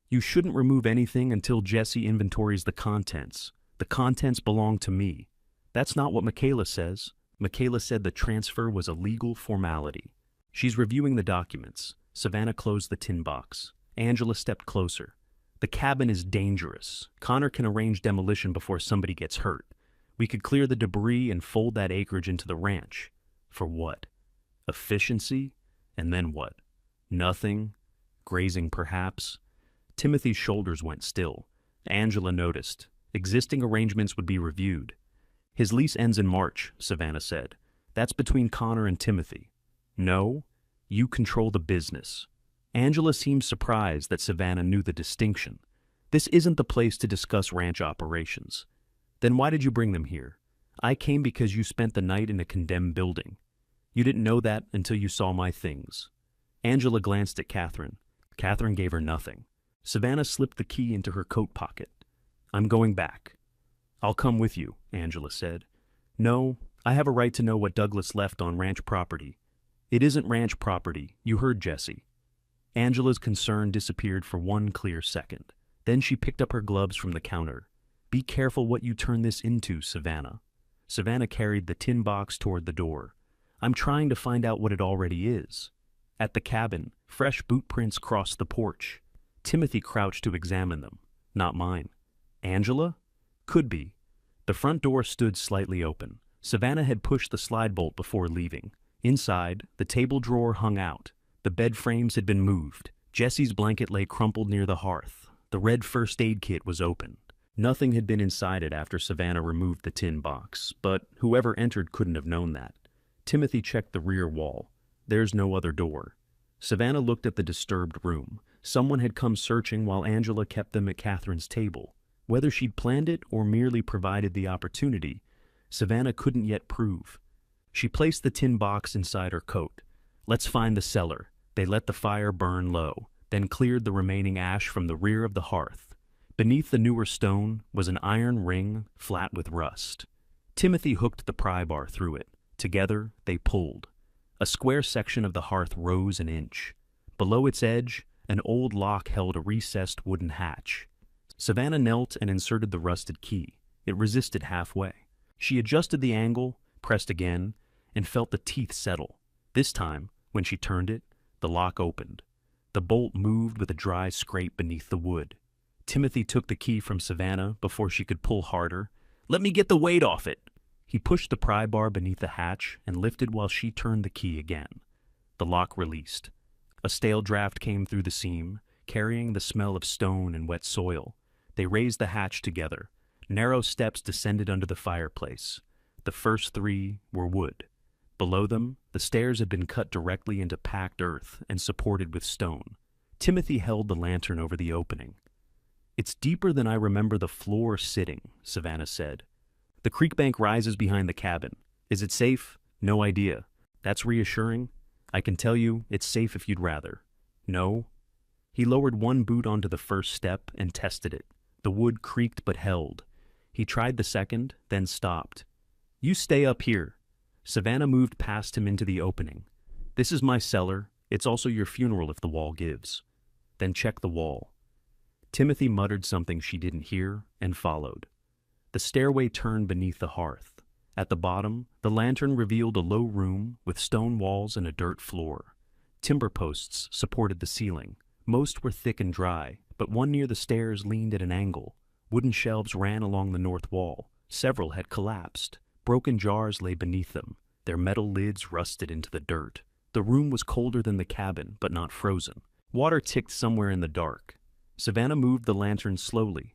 You shouldn't remove anything until Jesse inventories the contents. The contents belong to me. That's not what Michaela says. Michaela said the transfer was a legal formality. She's reviewing the documents. Savannah closed the tin box. Angela stepped closer. The cabin is dangerous. Connor can arrange demolition before somebody gets hurt. We could clear the debris and fold that acreage into the ranch. For what? Efficiency? And then what? Nothing? Grazing, perhaps? Timothy's shoulders went still. Angela noticed. Existing arrangements would be reviewed. His lease ends in March, Savannah said. That's between Connor and Timothy. No, you control the business. Angela seemed surprised that Savannah knew the distinction. This isn't the place to discuss ranch operations. Then why did you bring them here? I came because you spent the night in a condemned building. You didn't know that until you saw my things. Angela glanced at Catherine. Catherine gave her nothing. Savannah slipped the key into her coat pocket. I'm going back. I'll come with you, Angela said. No, I have a right to know what Douglas left on ranch property. It isn't ranch property. You heard Jesse. Angela's concern disappeared for one clear second. Then she picked up her gloves from the counter. Be careful what you turn this into, Savannah. Savannah carried the tin box toward the door. I'm trying to find out what it already is. At the cabin, fresh boot prints crossed the porch. Timothy crouched to examine them. Not mine. Angela? Could be. The front door stood slightly open. Savannah had pushed the slide bolt before leaving. Inside, the table drawer hung out. The bed frames had been moved. Jesse's blanket lay crumpled near the hearth. The red first aid kit was open. Nothing had been inside it after Savannah removed the tin box, but whoever entered couldn't have known that. Timothy checked the rear wall. There's no other door. Savannah looked at the disturbed room. Someone had come searching while Angela kept them at Catherine's table. Whether she'd planned it or merely provided the opportunity, Savannah couldn't yet prove. She placed the tin box inside her coat. Let's find the cellar. They let the fire burn low, then cleared the remaining ash from the rear of the hearth. Beneath the newer stone was an iron ring flat with rust. Timothy hooked the pry bar through it. Together, they pulled. A square section of the hearth rose an inch. Below its edge, an old lock held a recessed wooden hatch. Savannah knelt and inserted the rusted key. It resisted halfway. She adjusted the angle, pressed again, and felt the teeth settle. This time, when she turned it, the lock opened. The bolt moved with a dry scrape beneath the wood. Timothy took the key from Savannah before she could pull harder. Let me get the weight off it. He pushed the pry bar beneath the hatch and lifted while she turned the key again. The lock released. A stale draft came through the seam, carrying the smell of stone and wet soil. They raised the hatch together. Narrow steps descended under the fireplace. The first three were wood. Below them, the stairs had been cut directly into packed earth and supported with stone. Timothy held the lantern over the opening. It's deeper than I remember the floor sitting, Savannah said. The creek bank rises behind the cabin. Is it safe? No idea. That's reassuring. I can tell you it's safe if you'd rather. No? He lowered one boot onto the first step and tested it. The wood creaked but held. He tried the second, then stopped. You stay up here. Savannah moved past him into the opening. This is my cellar. It's also your funeral if the wall gives. Then check the wall. Timothy muttered something she didn't hear and followed. The stairway turned beneath the hearth. At the bottom, the lantern revealed a low room with stone walls and a dirt floor. Timber posts supported the ceiling. Most were thick and dry, but one near the stairs leaned at an angle. Wooden shelves ran along the north wall. Several had collapsed. Broken jars lay beneath them, their metal lids rusted into the dirt. The room was colder than the cabin, but not frozen. Water ticked somewhere in the dark. Savannah moved the lantern slowly.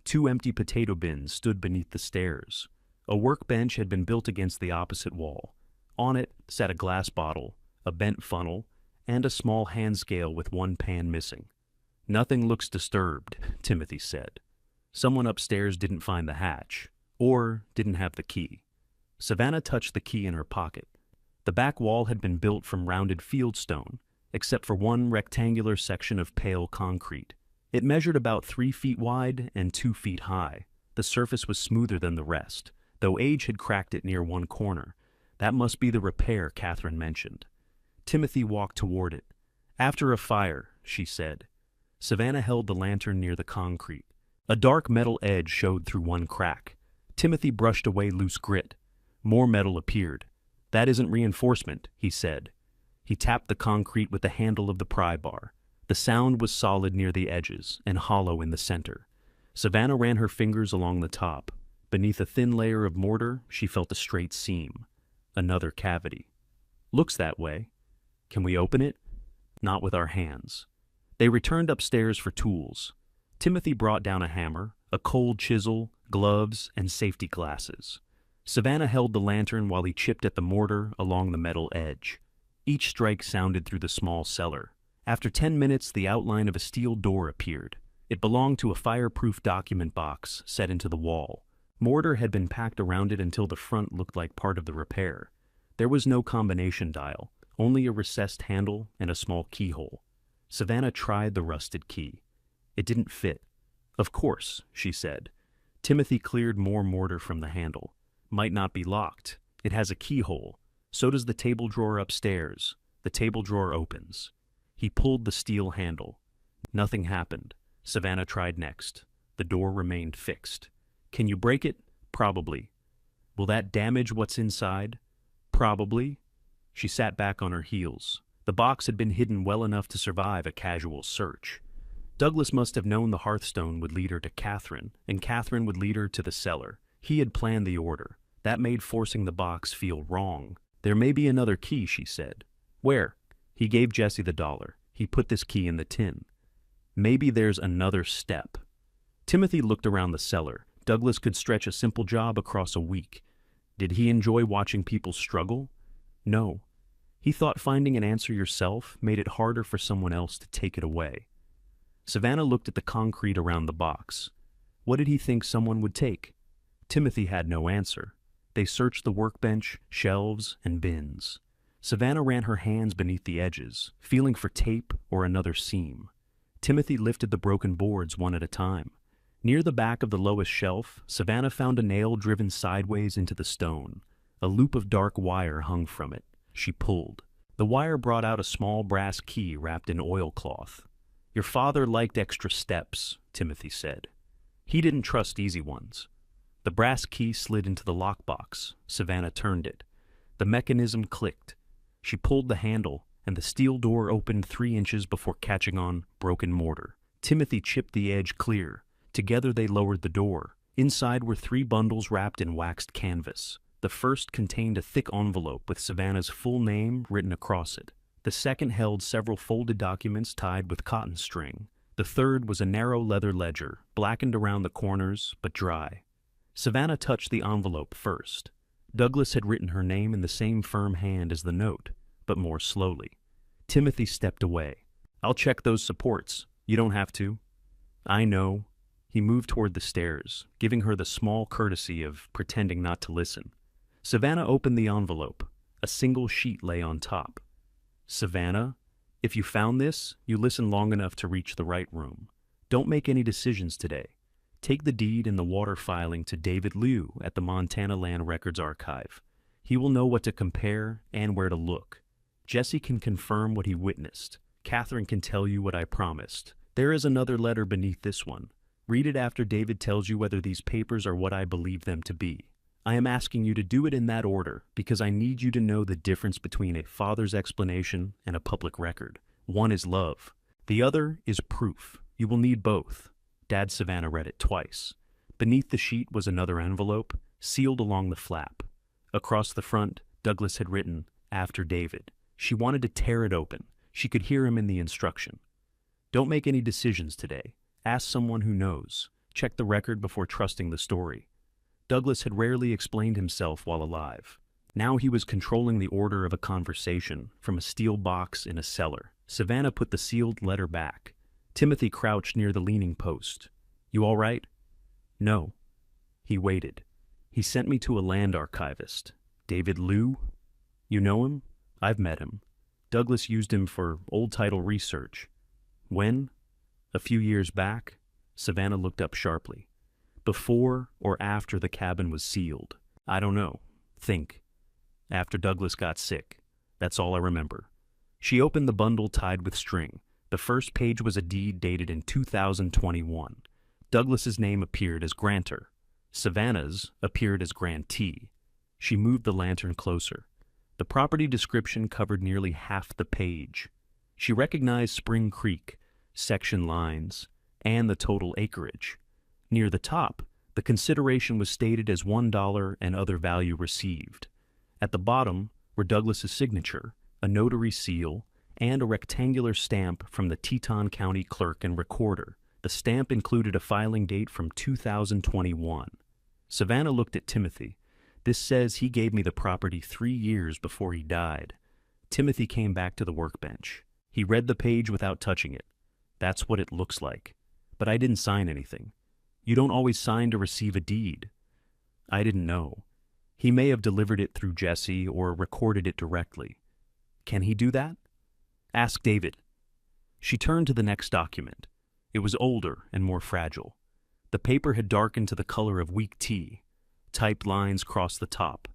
2 empty potato bins stood beneath the stairs. A workbench had been built against the opposite wall. On it sat a glass bottle, a bent funnel, and a small hand scale with one pan missing. "Nothing looks disturbed," Timothy said. "Someone upstairs didn't find the hatch, or didn't have the key." Savannah touched the key in her pocket. The back wall had been built from rounded fieldstone, except for one rectangular section of pale concrete. It measured about 3 feet wide and 2 feet high. The surface was smoother than the rest, though age had cracked it near one corner. That must be the repair Catherine mentioned. Timothy walked toward it. "After a fire," she said. Savannah held the lantern near the concrete. A dark metal edge showed through one crack. Timothy brushed away loose grit. More metal appeared. "That isn't reinforcement," he said. He tapped the concrete with the handle of the pry bar. The sound was solid near the edges and hollow in the center. Savannah ran her fingers along the top. Beneath a thin layer of mortar, she felt a straight seam. Another cavity. "Looks that way. Can we open it?" "Not with our hands." They returned upstairs for tools. Timothy brought down a hammer, a cold chisel, gloves, and safety glasses. Savannah held the lantern while he chipped at the mortar along the metal edge. Each strike sounded through the small cellar. After 10 minutes, the outline of a steel door appeared. It belonged to a fireproof document box set into the wall. Mortar had been packed around it until the front looked like part of the repair. There was no combination dial, only a recessed handle and a small keyhole. Savannah tried the rusted key. It didn't fit. "Of course," she said. Timothy cleared more mortar from the handle. "Might not be locked. It has a keyhole. So does the table drawer upstairs. The table drawer opens." He pulled the steel handle. Nothing happened. Savannah tried next. The door remained fixed. "Can you break it?" "Probably." "Will that damage what's inside?" "Probably." She sat back on her heels. The box had been hidden well enough to survive a casual search. Douglas must have known the hearthstone would lead her to Catherine, and Catherine would lead her to the cellar. He had planned the order. That made forcing the box feel wrong. "There may be another key," she said. "Where?" He gave Jesse the $1. He put this key in the tin. "Maybe there's another step." Timothy looked around the cellar. Douglas could stretch a simple job across a week. Did he enjoy watching people struggle? No. He thought finding an answer yourself made it harder for someone else to take it away. Savannah looked at the concrete around the box. What did he think someone would take? Timothy had no answer. They searched the workbench, shelves, and bins. Savannah ran her hands beneath the edges, feeling for tape or another seam. Timothy lifted the broken boards one at a time. Near the back of the lowest shelf, Savannah found a nail driven sideways into the stone. A loop of dark wire hung from it. She pulled. The wire brought out a small brass key wrapped in oilcloth. "Your father liked extra steps," Timothy said. "He didn't trust easy ones." The brass key slid into the lockbox. Savannah turned it. The mechanism clicked. She pulled the handle, and the steel door opened 3 inches before catching on broken mortar. Timothy chipped the edge clear. Together they lowered the door. Inside were 3 bundles wrapped in waxed canvas. The first contained a thick envelope with Savannah's full name written across it. The second held several folded documents tied with cotton string. The third was a narrow leather ledger, blackened around the corners, but dry. Savannah touched the envelope first. Douglas had written her name in the same firm hand as the note, but more slowly. Timothy stepped away. "I'll check those supports. You don't have to." "I know." He moved toward the stairs, giving her the small courtesy of pretending not to listen. Savannah opened the envelope. A single sheet lay on top. "Savannah, if you found this, you listen long enough to reach the right room. Don't make any decisions today. Take the deed and the water filing to David Liu at the Montana Land Records Archive. He will know what to compare and where to look. Jesse can confirm what he witnessed. Catherine can tell you what I promised. There is another letter beneath this one. Read it after David tells you whether these papers are what I believe them to be. I am asking you to do it in that order because I need you to know the difference between a father's explanation and a public record. One is love. The other is proof. You will need both. Dad Savannah read it twice. Beneath the sheet was another envelope, sealed along the flap. Across the front, Douglas had written, "After David." She wanted to tear it open. She could hear him in the instruction. Don't make any decisions today. Ask someone who knows. Check the record before trusting the story. Douglas had rarely explained himself while alive. Now he was controlling the order of a conversation from a steel box in a cellar. Savannah put the sealed letter back. Timothy crouched near the leaning post. "You all right?" "No." He waited. "He sent me to a land archivist. David Liu? You know him?" "I've met him. Douglas used him for old title research." "When?" "A few years back." Savannah looked up sharply. "Before or after the cabin was sealed?" "I don't know. Think." "After Douglas got sick. That's all I remember." She opened the bundle tied with string. The first page was a deed dated in 2021. Douglas's name appeared as grantor. Savannah's appeared as grantee. She moved the lantern closer. The property description covered nearly half the page. She recognized Spring Creek, section lines, and the total acreage. Near the top, the consideration was stated as $1 and other value received. At the bottom were Douglas's signature, a notary seal, and a rectangular stamp from the Teton County clerk and recorder. The stamp included a filing date from 2021. Savannah looked at Timothy. "This says he gave me the property 3 years before he died." Timothy came back to the workbench. He read the page without touching it. "That's what it looks like. But I didn't sign anything." "You don't always sign to receive a deed." "I didn't know. He may have delivered it through Jesse or recorded it directly." "Can he do that?" "Ask David." She turned to the next document. It was older and more fragile. The paper had darkened to the color of weak tea. Typed lines crossed the top.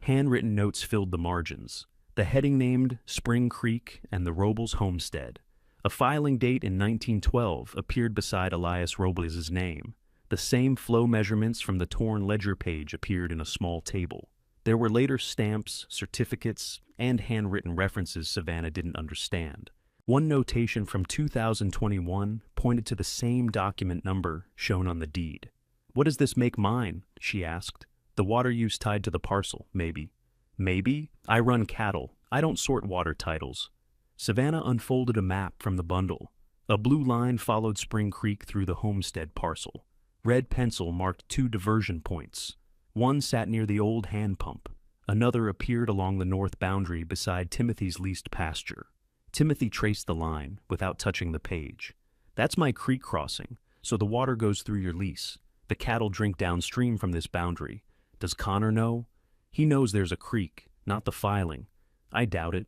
Handwritten notes filled the margins. The heading named Spring Creek and the Robles Homestead. A filing date in 1912 appeared beside Elias Robles' name. The same flow measurements from the torn ledger page appeared in a small table. There were later stamps, certificates, and handwritten references Savannah didn't understand. One notation from 2021 pointed to the same document number shown on the deed. "What does this make mine?" she asked. "The water use tied to the parcel, maybe." "Maybe? I run cattle. I don't sort water titles." Savannah unfolded a map from the bundle. A blue line followed Spring Creek through the Homestead parcel. Red pencil marked 2 diversion points. One sat near the old hand pump. Another appeared along the north boundary beside Timothy's leased pasture. Timothy traced the line without touching the page. "That's my creek crossing, so the water goes through your lease. The cattle drink downstream from this boundary. Does Connor know?" "He knows there's a creek, not the filing." "I doubt it."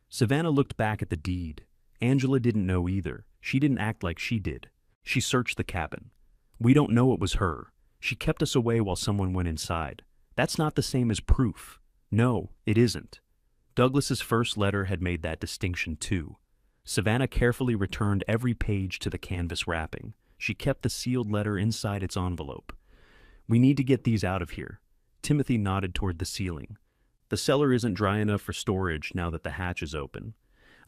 Savannah looked back at the deed. Angela didn't know either. She didn't act like she did. She searched the cabin. "We don't know it was her. She kept us away while someone went inside. That's not the same as proof." "No, it isn't." Douglas's first letter had made that distinction too. Savannah carefully returned every page to the canvas wrapping. She kept the sealed letter inside its envelope. "We need to get these out of here." Timothy nodded toward the ceiling. "The cellar isn't dry enough for storage now that the hatch is open.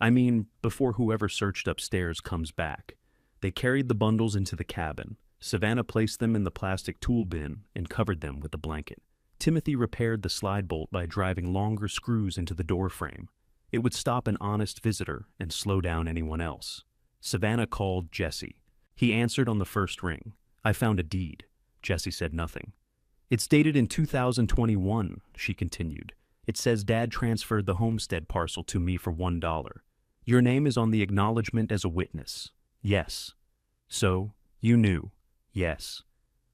I mean, before whoever searched upstairs comes back." They carried the bundles into the cabin. Savannah placed them in the plastic tool bin and covered them with a blanket. Timothy repaired the slide bolt by driving longer screws into the door frame. It would stop an honest visitor and slow down anyone else. Savannah called Jesse. He answered on the first ring. "I found a deed." Jesse said nothing. "It's dated in 2021, she continued. "It says Dad transferred the Homestead parcel to me for $1. Your name is on the acknowledgement as a witness." "Yes." "So, you knew." "Yes."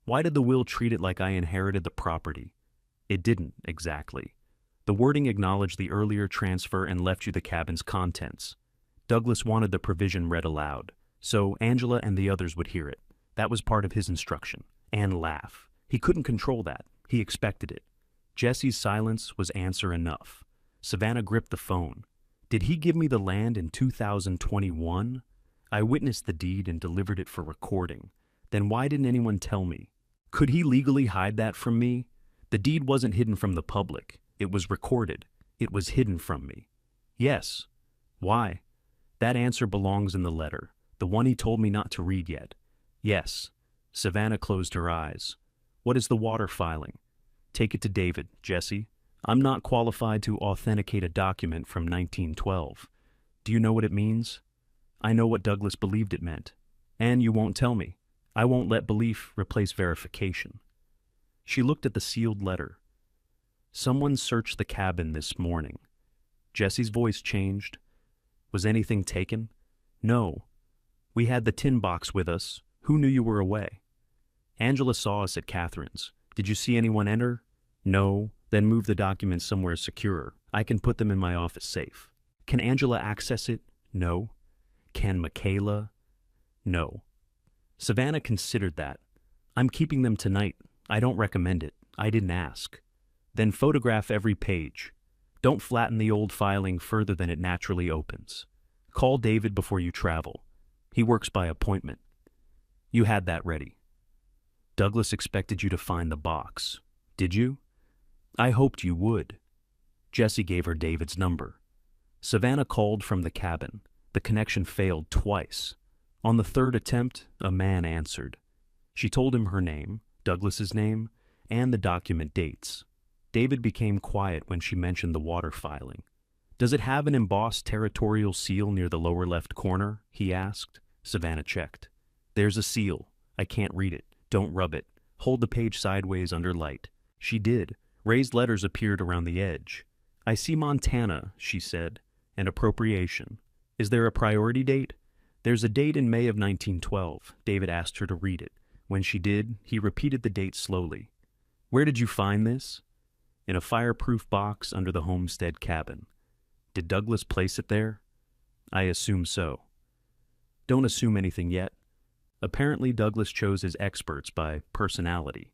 "Why did the will treat it like I inherited the property?" "It didn't, exactly. The wording acknowledged the earlier transfer and left you the cabin's contents. Douglas wanted the provision read aloud, so Angela and the others would hear it. That was part of his instruction. And laugh. He couldn't control that. He expected it." Jesse's silence was answer enough. Savannah gripped the phone. Did he give me the land in 2021? I witnessed the deed and delivered it for recording. Then why didn't anyone tell me? Could he legally hide that from me? The deed wasn't hidden from the public. It was recorded. It was hidden from me. Yes. Why? That answer belongs in the letter, the one he told me not to read yet. Yes. Savannah closed her eyes. What is the water filing? Take it to David, Jesse. I'm not qualified to authenticate a document from 1912. Do you know what it means? I know what Douglas believed it meant. And you won't tell me. I won't let belief replace verification. She looked at the sealed letter. Someone searched the cabin this morning. Jesse's voice changed. Was anything taken? No. We had the tin box with us. Who knew you were away? Angela saw us at Catherine's. Did you see anyone enter? No. Then move the documents somewhere secure. I can put them in my office safe. Can Angela access it? No. Can Michaela? No. Savannah considered that. I'm keeping them tonight. I don't recommend it. I didn't ask. Then photograph every page. Don't flatten the old filing further than it naturally opens. Call David before you travel. He works by appointment. You had that ready. Douglas expected you to find the box. Did you? I hoped you would. Jesse gave her David's number. Savannah called from the cabin. The connection failed twice. On the third attempt, a man answered. She told him her name, Douglas's name, and the document dates. David became quiet when she mentioned the water filing. Does it have an embossed territorial seal near the lower left corner? He asked. Savannah checked. There's a seal. I can't read it. Don't rub it. Hold the page sideways under light. She did. Raised letters appeared around the edge. I see Montana, she said, and appropriation. Is there a priority date? There's a date in May of 1912. David asked her to read it. When she did, he repeated the date slowly. Where did you find this? In a fireproof box under the Homestead cabin. Did Douglas place it there? I assume so. Don't assume anything yet. Apparently Douglas chose his experts by personality.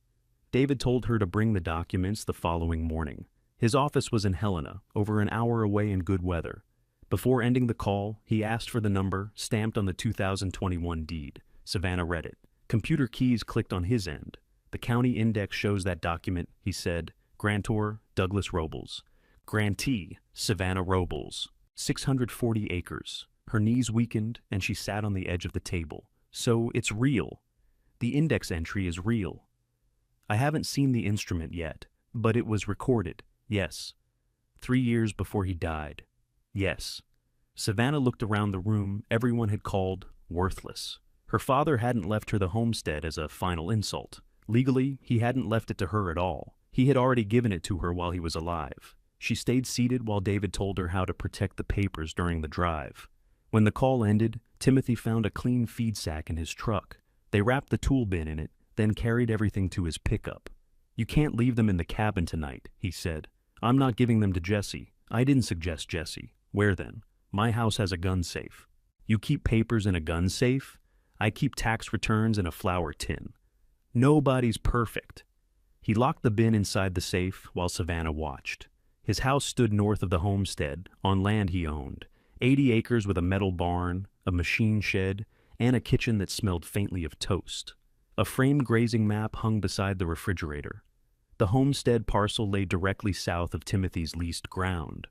David told her to bring the documents the following morning. His office was in Helena, over an hour away in good weather. Before ending the call, he asked for the number stamped on the 2021 deed. Savannah read it. Computer keys clicked on his end. The county index shows that document, he said. Grantor, Douglas Robles. Grantee, Savannah Robles. 640 acres. Her knees weakened, and she sat on the edge of the table. So it's real. The index entry is real. I haven't seen the instrument yet, but it was recorded, yes. 3 years before he died, yes. Savannah looked around the room everyone had called worthless. Her father hadn't left her the homestead as a final insult. Legally, he hadn't left it to her at all. He had already given it to her while he was alive. She stayed seated while David told her how to protect the papers during the drive. When the call ended, Timothy found a clean feed sack in his truck. They wrapped the tool bin in it, then carried everything to his pickup. You can't leave them in the cabin tonight, he said. I'm not giving them to Jesse. I didn't suggest Jesse. Where then? My house has a gun safe. You keep papers in a gun safe? I keep tax returns in a flour tin. Nobody's perfect. He locked the bin inside the safe while Savannah watched. His house stood north of the homestead, on land he owned. 80 acres with a metal barn, a machine shed, and a kitchen that smelled faintly of toast. A framed grazing map hung beside the refrigerator. The homestead parcel lay directly south of Timothy's leased ground.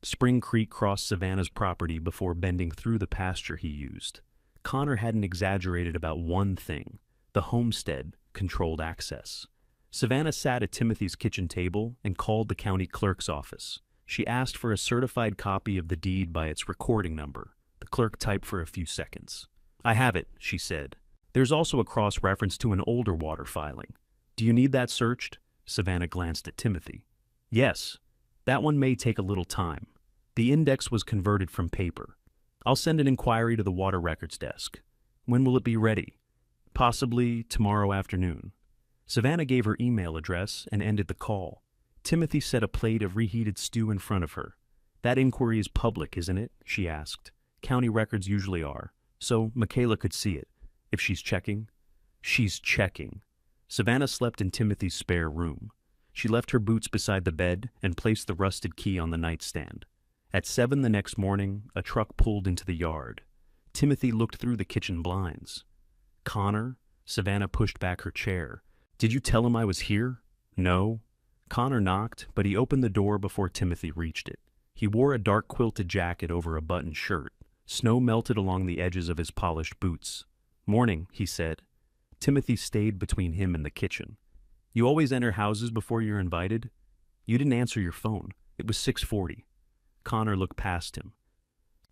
Spring Creek crossed Savannah's property before bending through the pasture he used. Connor hadn't exaggerated about one thing. The homestead controlled access. Savannah sat at Timothy's kitchen table and called the county clerk's office. She asked for a certified copy of the deed by its recording number. The clerk typed for a few seconds. I have it, she said. There's also a cross-reference to an older water filing. Do you need that searched? Savannah glanced at Timothy. Yes. That one may take a little time. The index was converted from paper. I'll send an inquiry to the water records desk. When will it be ready? Possibly tomorrow afternoon. Savannah gave her email address and ended the call. Timothy set a plate of reheated stew in front of her. That inquiry is public, isn't it? She asked. County records usually are, so Michaela could see it. If she's checking. She's checking. Savannah slept in Timothy's spare room. She left her boots beside the bed and placed the rusted key on the nightstand. At 7 the next morning, a truck pulled into the yard. Timothy looked through the kitchen blinds. Connor? Savannah pushed back her chair. Did you tell him I was here? No. Connor knocked, but he opened the door before Timothy reached it. He wore a dark quilted jacket over a buttoned shirt. Snow melted along the edges of his polished boots. Morning, he said. Timothy stayed between him and the kitchen. You always enter houses before you're invited? You didn't answer your phone. It was 6:40. Connor looked past him.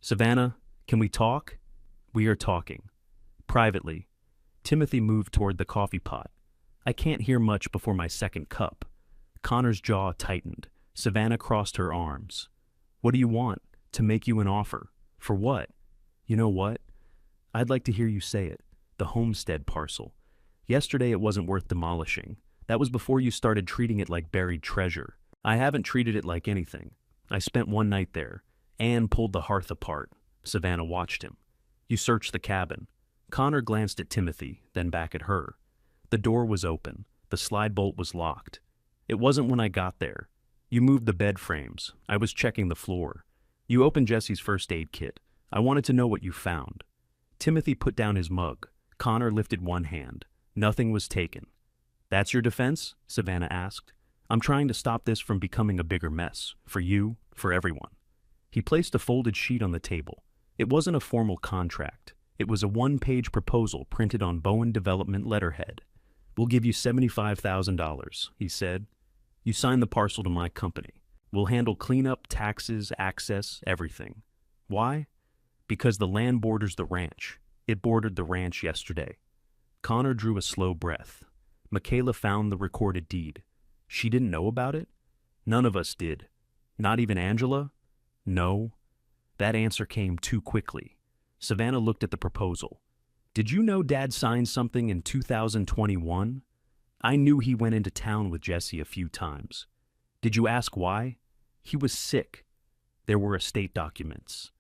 Savannah, can we talk? We are talking. Privately. Timothy moved toward the coffee pot. I can't hear much before my second cup. Connor's jaw tightened. Savannah crossed her arms. What do you want? To make you an offer. For what? You know what? I'd like to hear you say it. The Homestead parcel. Yesterday it wasn't worth demolishing. That was before you started treating it like buried treasure. I haven't treated it like anything. I spent one night there. Anne pulled the hearth apart. Savannah watched him. You searched the cabin. Connor glanced at Timothy, then back at her. The door was open. The slide bolt was locked. It wasn't when I got there. You moved the bed frames. I was checking the floor. You opened Jesse's first aid kit. I wanted to know what you found. Timothy put down his mug. Connor lifted one hand. Nothing was taken. That's your defense? Savannah asked. I'm trying to stop this from becoming a bigger mess. For you, for everyone. He placed a folded sheet on the table. It wasn't a formal contract. It was a one-page proposal printed on Bowen Development letterhead. We'll give you $75,000, he said. You sign the parcel to my company. We'll handle cleanup, taxes, access, everything. Why? Because the land borders the ranch. It bordered the ranch yesterday. Connor drew a slow breath. Michaela found the recorded deed. She didn't know about it? None of us did. Not even Angela? No. That answer came too quickly. Savannah looked at the proposal. Did you know Dad signed something in 2021? I knew he went into town with Jesse a few times. Did you ask why? He was sick. There were estate documents.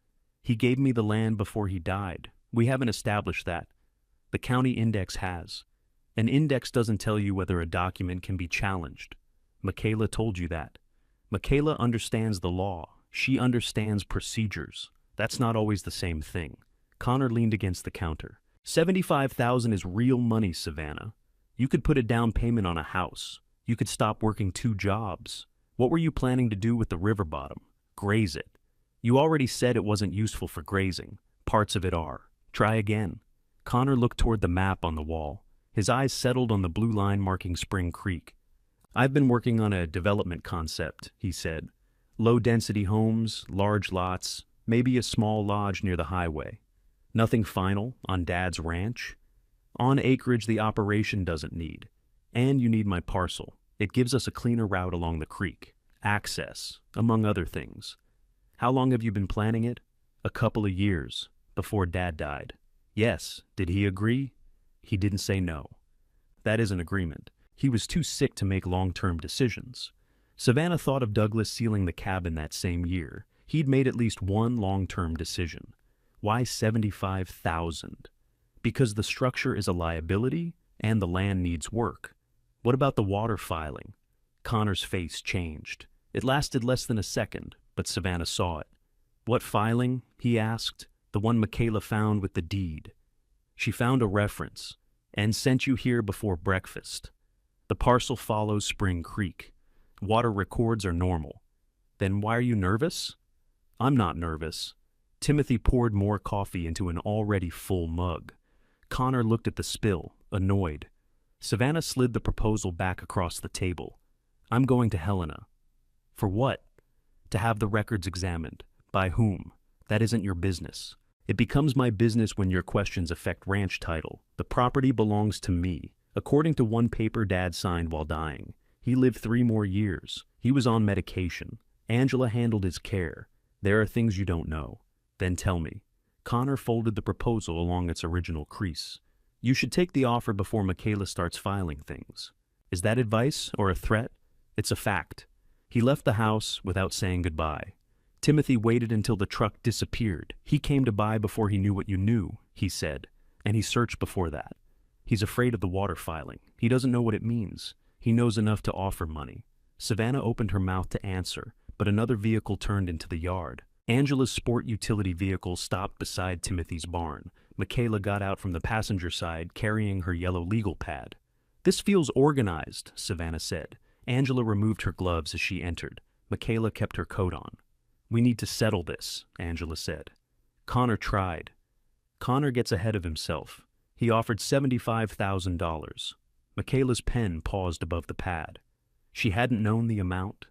He gave me the land before he died. We haven't established that. The county index has. An index doesn't tell you whether a document can be challenged. Michaela told you that. Michaela understands the law. She understands procedures. That's not always the same thing. Connor leaned against the counter. $75,000 is real money, Savannah. You could put a down payment on a house. You could stop working 2 jobs. What were you planning to do with the river bottom? Graze it. You already said it wasn't useful for grazing. Parts of it are. Try again. Connor looked toward the map on the wall. His eyes settled on the blue line marking Spring Creek. I've been working on a development concept, he said. Low-density homes, large lots, maybe a small lodge near the highway. Nothing final on Dad's ranch. On acreage the operation doesn't need. And you need my parcel. It gives us a cleaner route along the creek. Access, among other things. How long have you been planning it? A couple of years, before Dad died. Yes. Did he agree? He didn't say no. That is an agreement. He was too sick to make long-term decisions. Savannah thought of Douglas sealing the cabin that same year. He'd made at least one long-term decision. Why $75,000? Because the structure is a liability and the land needs work. What about the water filing? Connor's face changed. It lasted less than a second, but Savannah saw it. What filing? He asked. The one Michaela found with the deed. She found a reference, and sent you here before breakfast. The parcel follows Spring Creek. Water records are normal. Then why are you nervous? I'm not nervous. Timothy poured more coffee into an already full mug. Connor looked at the spill, annoyed. Savannah slid the proposal back across the table. I'm going to Helena. For what? To have the records examined. By whom? That isn't your business. It becomes my business when your questions affect ranch title. The property belongs to me. According to one paper Dad signed while dying, he lived 3 more years. He was on medication. Angela handled his care. There are things you don't know. Then tell me. Connor folded the proposal along its original crease. You should take the offer before Michaela starts filing things. Is that advice or a threat? It's a fact. He left the house without saying goodbye. Timothy waited until the truck disappeared. He came to buy before he knew what you knew, he said, and he searched before that. He's afraid of the water filing. He doesn't know what it means. He knows enough to offer money. Savannah opened her mouth to answer, but another vehicle turned into the yard. Angela's sport utility vehicle stopped beside Timothy's barn. Michaela got out from the passenger side, carrying her yellow legal pad. "This feels organized," Savannah said. Angela removed her gloves as she entered. Michaela kept her coat on. "We need to settle this," Angela said. Connor tried. Connor gets ahead of himself. He offered $75,000. Michaela's pen paused above the pad. She hadn't known the amount.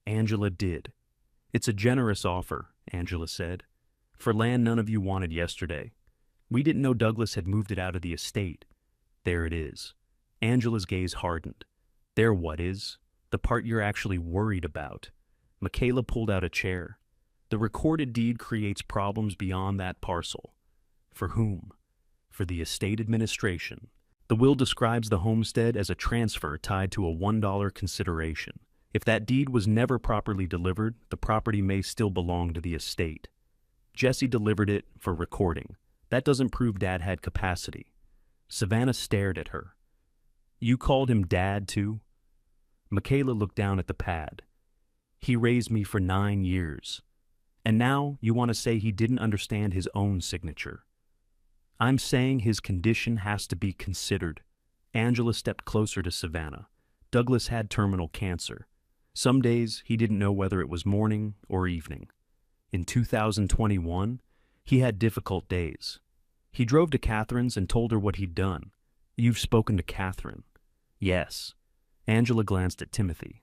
Angela did. "It's a generous offer," Angela said. "For land none of you wanted yesterday. We didn't know Douglas had moved it out of the estate. There it is." Angela's gaze hardened. "There what is? The part you're actually worried about." Michaela pulled out a chair. "The recorded deed creates problems beyond that parcel." "For whom?" "For the estate administration. The will describes the homestead as a transfer tied to a $1 consideration. If that deed was never properly delivered, the property may still belong to the estate. Jesse delivered it for recording. That doesn't prove Dad had capacity." Savannah stared at her. "You called him Dad, too?" Michaela looked down at the pad. "He raised me for 9 years. And now you want to say he didn't understand his own signature." "I'm saying his condition has to be considered." Angela stepped closer to Savannah. "Douglas had terminal cancer. Some days he didn't know whether it was morning or evening. In 2021, he had difficult days. He drove to Catherine's and told her what he'd done." "You've spoken to Catherine?" "Yes." Angela glanced at Timothy.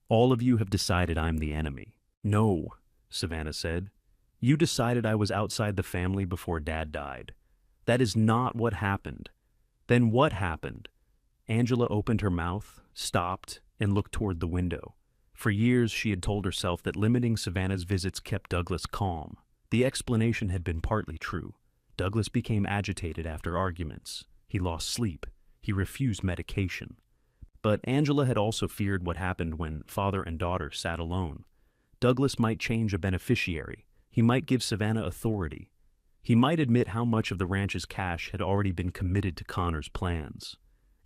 "All of you have decided I'm the enemy." "No," Savannah said. "You decided I was outside the family before Dad died. That is not what happened." "Then what happened?" Angela opened her mouth, stopped, and looked toward the window. For years she had told herself that limiting Savannah's visits kept Douglas calm. The explanation had been partly true. Douglas became agitated after arguments. He lost sleep. He refused medication. But Angela had also feared what happened when father and daughter sat alone. Douglas might change a beneficiary. He might give Savannah authority. He might admit how much of the ranch's cash had already been committed to Connor's plans.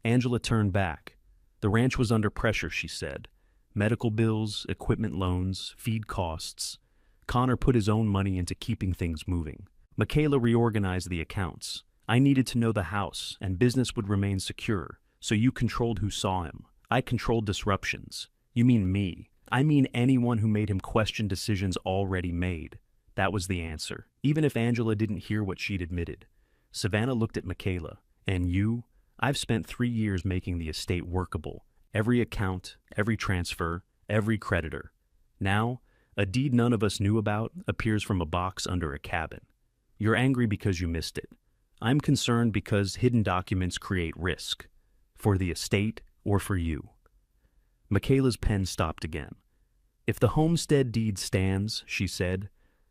Angela turned back. The ranch was under pressure, she said. Medical bills, equipment loans, feed costs. Connor put his own money into keeping things moving. Michaela reorganized the accounts. "I needed to know the house, and business would remain secure, so you controlled who saw him. I controlled disruptions." "You mean me?" "I mean anyone who made him question decisions already made." That was the answer, even if Angela didn't hear what she'd admitted. Savannah looked at Michaela. "And you? I've spent 3 years making the estate workable. Every account, every transfer, every creditor. Now, a deed none of us knew about appears from a box under a cabin. You're angry because you missed it. I'm concerned because hidden documents create risk. For the estate or for you." Michaela's pen stopped again. "If the homestead deed stands," she said,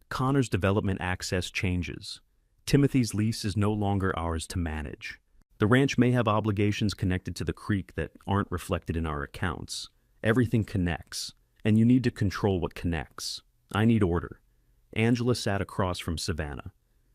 "Connor's development access changes. Timothy's lease is no longer ours to manage. The ranch may have obligations connected to the creek that aren't reflected in our accounts. Everything connects, and you need to control what connects. I need order." Angela sat across from Savannah.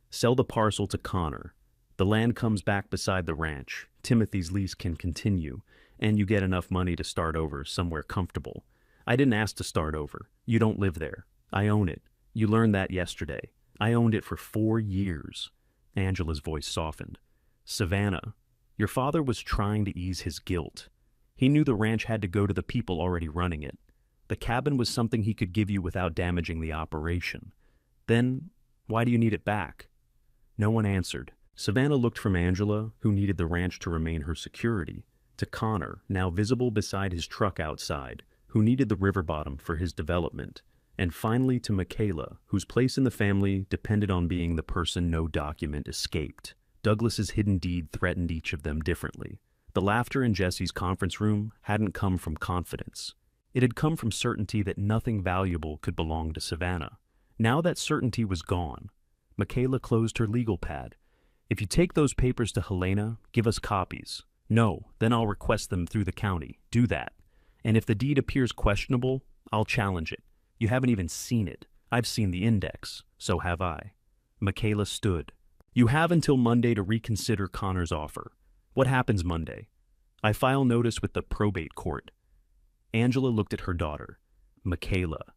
"Sell the parcel to Connor. The land comes back beside the ranch. Timothy's lease can continue, and you get enough money to start over somewhere comfortable. I didn't ask to start over. You don't live there. I own it. You learned that yesterday. I owned it for 4 years." Angela's voice softened. "Savannah, your father was trying to ease his guilt. He knew the ranch had to go to the people already running it. The cabin was something he could give you without damaging the operation. Then, why do you need it back?" No one answered. Savannah looked from Angela, who needed the ranch to remain her security, to Connor, now visible beside his truck outside, who needed the river bottom for his development, and finally to Michaela, whose place in the family depended on being the person no document escaped. Douglas's hidden deed threatened each of them differently. The laughter in Jesse's conference room hadn't come from confidence. It had come from certainty that nothing valuable could belong to Savannah. Now that certainty was gone. Michaela closed her legal pad. "If you take those papers to Helena, give us copies." "No, then I'll request them through the county. Do that. And if the deed appears questionable, I'll challenge it. You haven't even seen it. I've seen the index. So have I." Michaela stood. "You have until Monday to reconsider Connor's offer." "What happens Monday?" "I file notice with the probate court." Angela looked at her daughter. "Michaela."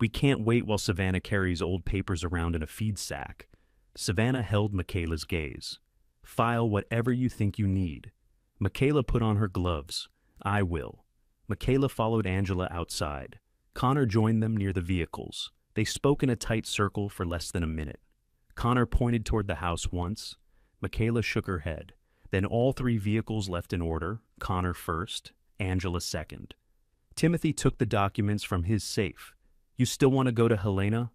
We can't wait while Savannah carries old papers around in a feed sack. Savannah held Michaela's gaze. File whatever you think you need. Michaela put on her gloves. I will. Michaela followed Angela outside. Connor joined them near the vehicles. They spoke in a tight circle for less than a minute. Connor pointed toward the house once. Michaela shook her head. Then all three vehicles left in order, Connor first, Angela second. Timothy took the documents from his safe. You still want to go to Helena?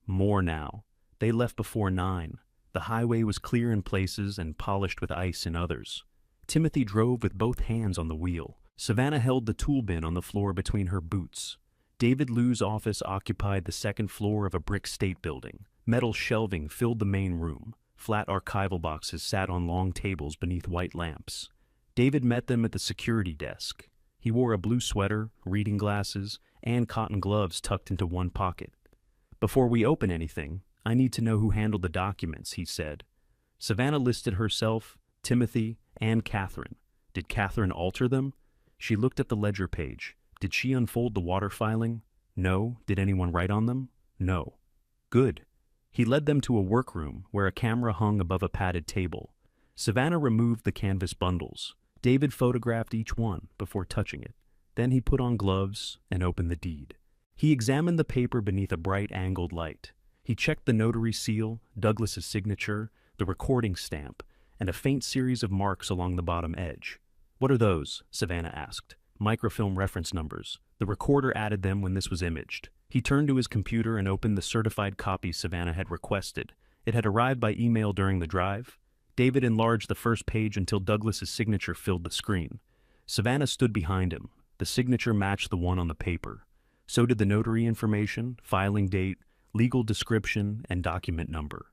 More now. They left before 9. The highway was clear in places and polished with ice in others. Timothy drove with both hands on the wheel. Savannah held the tool bin on the floor between her boots. David Liu's office occupied the second floor of a brick state building. Metal shelving filled the main room. Flat archival boxes sat on long tables beneath white lamps. David met them at the security desk. He wore a blue sweater, reading glasses, and cotton gloves tucked into one pocket. Before we open anything, I need to know who handled the documents, he said. Savannah listed herself, Timothy, and Catherine. Did Catherine alter them? She looked at the ledger page. Did she unfold the water filing? No. Did anyone write on them? No. Good. He led them to a workroom where a camera hung above a padded table. Savannah removed the canvas bundles. David photographed each one before touching it. Then he put on gloves and opened the deed. He examined the paper beneath a bright angled light. He checked the notary seal, Douglas's signature, the recording stamp, and a faint series of marks along the bottom edge. What are those? Savannah asked. Microfilm reference numbers. The recorder added them when this was imaged. He turned to his computer and opened the certified copy Savannah had requested. It had arrived by email during the drive. David enlarged the first page until Douglas's signature filled the screen. Savannah stood behind him. The signature matched the one on the paper. So did the notary information, filing date, legal description, and document number.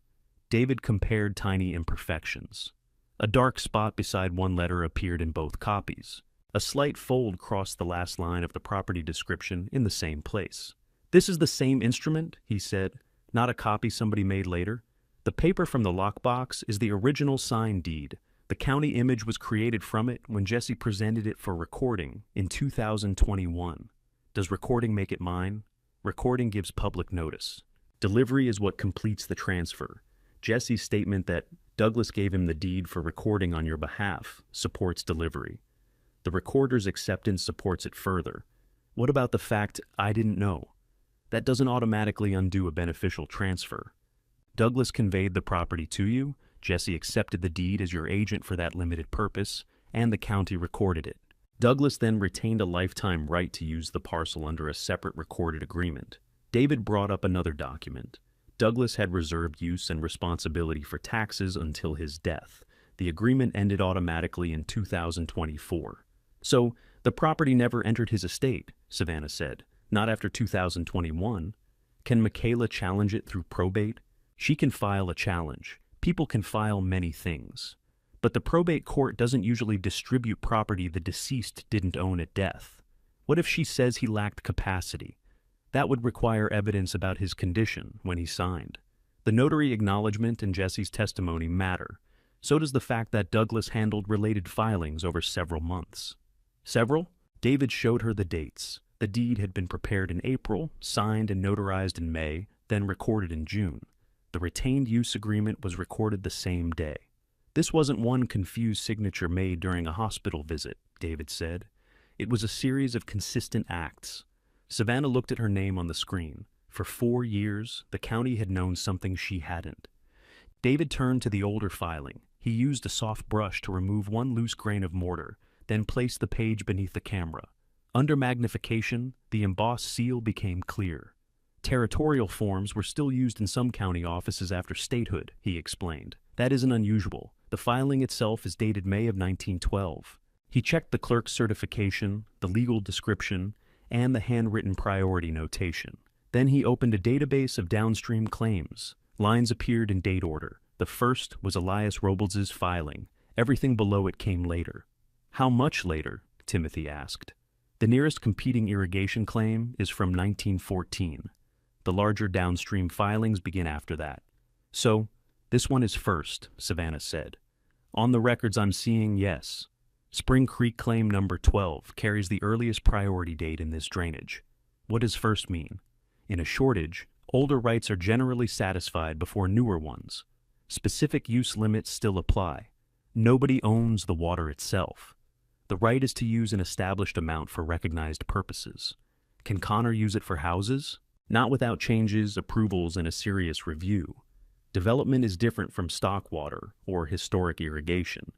David compared tiny imperfections. A dark spot beside one letter appeared in both copies. A slight fold crossed the last line of the property description in the same place. This is the same instrument, he said, not a copy somebody made later. The paper from the lockbox is the original signed deed. The county image was created from it when Jesse presented it for recording in 2021. Does recording make it mine? Recording gives public notice. Delivery is what completes the transfer. Jesse's statement that Douglas gave him the deed for recording on your behalf supports delivery. The recorder's acceptance supports it further. What about the fact I didn't know? That doesn't automatically undo a beneficial transfer. Douglas conveyed the property to you, Jesse accepted the deed as your agent for that limited purpose, and the county recorded it. Douglas then retained a lifetime right to use the parcel under a separate recorded agreement. David brought up another document. Douglas had reserved use and responsibility for taxes until his death. The agreement ended automatically in 2024. So, the property never entered his estate, Savannah said. Not after 2021. Can Michaela challenge it through probate? She can file a challenge. People can file many things. But the probate court doesn't usually distribute property the deceased didn't own at death. What if she says he lacked capacity? That would require evidence about his condition when he signed. The notary acknowledgement and Jesse's testimony matter. So does the fact that Douglas handled related filings over several months. Several? David showed her the dates. The deed had been prepared in April, signed and notarized in May, then recorded in June. The retained use agreement was recorded the same day. This wasn't one confused signature made during a hospital visit, David said. It was a series of consistent acts. Savannah looked at her name on the screen. For 4 years, the county had known something she hadn't. David turned to the older filing. He used a soft brush to remove one loose grain of mortar, then placed the page beneath the camera. Under magnification, the embossed seal became clear. Territorial forms were still used in some county offices after statehood, he explained. That isn't unusual. The filing itself is dated May of 1912. He checked the clerk's certification, the legal description, and the handwritten priority notation. Then he opened a database of downstream claims. Lines appeared in date order. The first was Elias Robles' filing. Everything below it came later. How much later? Timothy asked. The nearest competing irrigation claim is from 1914. The larger downstream filings begin after that. So, this one is first, Savannah said. On the records I'm seeing, yes. Spring Creek claim number 12 carries the earliest priority date in this drainage. What does first mean? In a shortage, older rights are generally satisfied before newer ones. Specific use limits still apply. Nobody owns the water itself. The right is to use an established amount for recognized purposes. Can Connor use it for houses? Not without changes, approvals, and a serious review. Development is different from stock water or historic irrigation.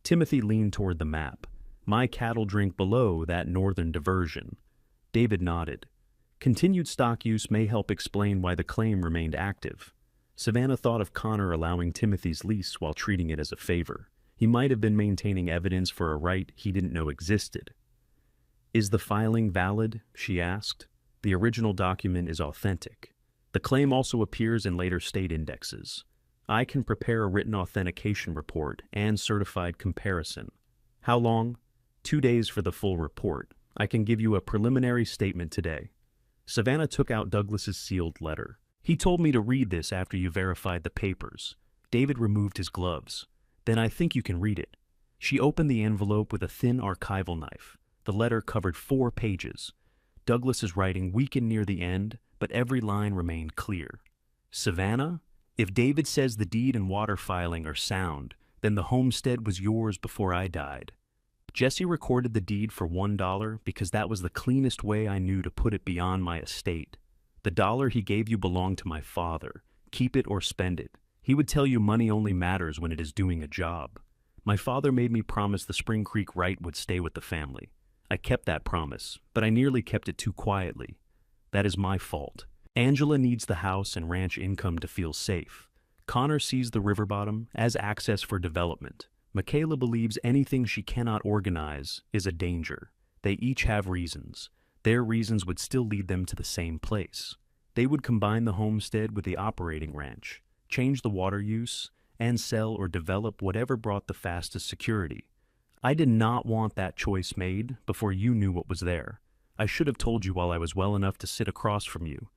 Timothy leaned toward the map. My cattle drink below that northern diversion. David nodded. Continued stock use may help explain why the claim remained active. Savannah thought of Connor allowing Timothy's lease while treating it as a favor. He might have been maintaining evidence for a right he didn't know existed. Is the filing valid? She asked. The original document is authentic. The claim also appears in later state indexes. I can prepare a written authentication report and certified comparison. How long? 2 days for the full report. I can give you a preliminary statement today. Savannah took out Douglas's sealed letter. He told me to read this after you verified the papers. David removed his gloves. Then I think you can read it. She opened the envelope with a thin archival knife. The letter covered 4 pages. Douglas's writing weakened near the end, but every line remained clear. Savannah, if David says the deed and water filing are sound, then the homestead was yours before I died. Jesse recorded the deed for $1 because that was the cleanest way I knew to put it beyond my estate. The dollar he gave you belonged to my father. Keep it or spend it. He would tell you money only matters when it is doing a job. My father made me promise the Spring Creek right would stay with the family. I kept that promise, but I nearly kept it too quietly. That is my fault. Angela needs the house and ranch income to feel safe. Connor sees the river bottom as access for development. Michaela believes anything she cannot organize is a danger. They each have reasons. Their reasons would still lead them to the same place. They would combine the homestead with the operating ranch, change the water use, and sell or develop whatever brought the fastest security. I did not want that choice made before you knew what was there. I should have told you while I was well enough to sit across from you.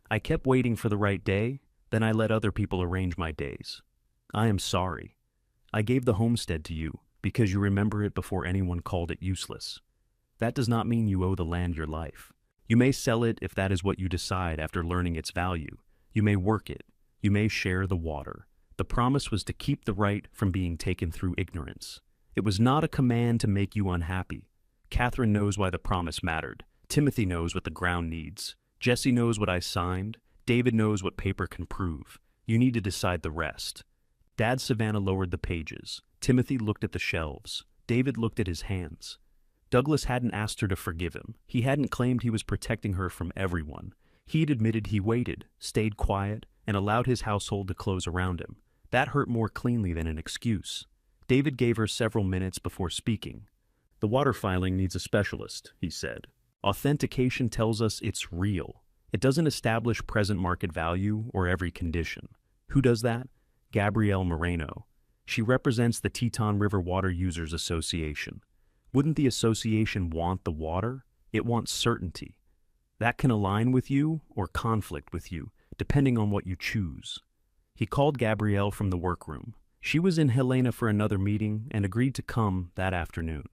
I kept waiting for the right day, then I let other people arrange my days. I am sorry. I gave the homestead to you because you remember it before anyone called it useless. That does not mean you owe the land your life. You may sell it if that is what you decide after learning its value. You may work it. You may share the water. The promise was to keep the right from being taken through ignorance. It was not a command to make you unhappy. Catherine knows why the promise mattered. Timothy knows what the ground needs. Jesse knows what I signed. David knows what paper can prove. You need to decide the rest. Dad Savannah lowered the pages. Timothy looked at the shelves. David looked at his hands. Douglas hadn't asked her to forgive him. He hadn't claimed he was protecting her from everyone. He'd admitted he waited, stayed quiet, and allowed his household to close around him. That hurt more cleanly than an excuse. David gave her several minutes before speaking. The water filing needs a specialist, he said. Authentication tells us it's real. It doesn't establish present market value or every condition. Who does that? Gabrielle Moreno. She represents the Teton River Water Users Association. Wouldn't the association want the water? It wants certainty. That can align with you or conflict with you, depending on what you choose. He called Gabrielle from the workroom. She was in Helena for another meeting and agreed to come that afternoon.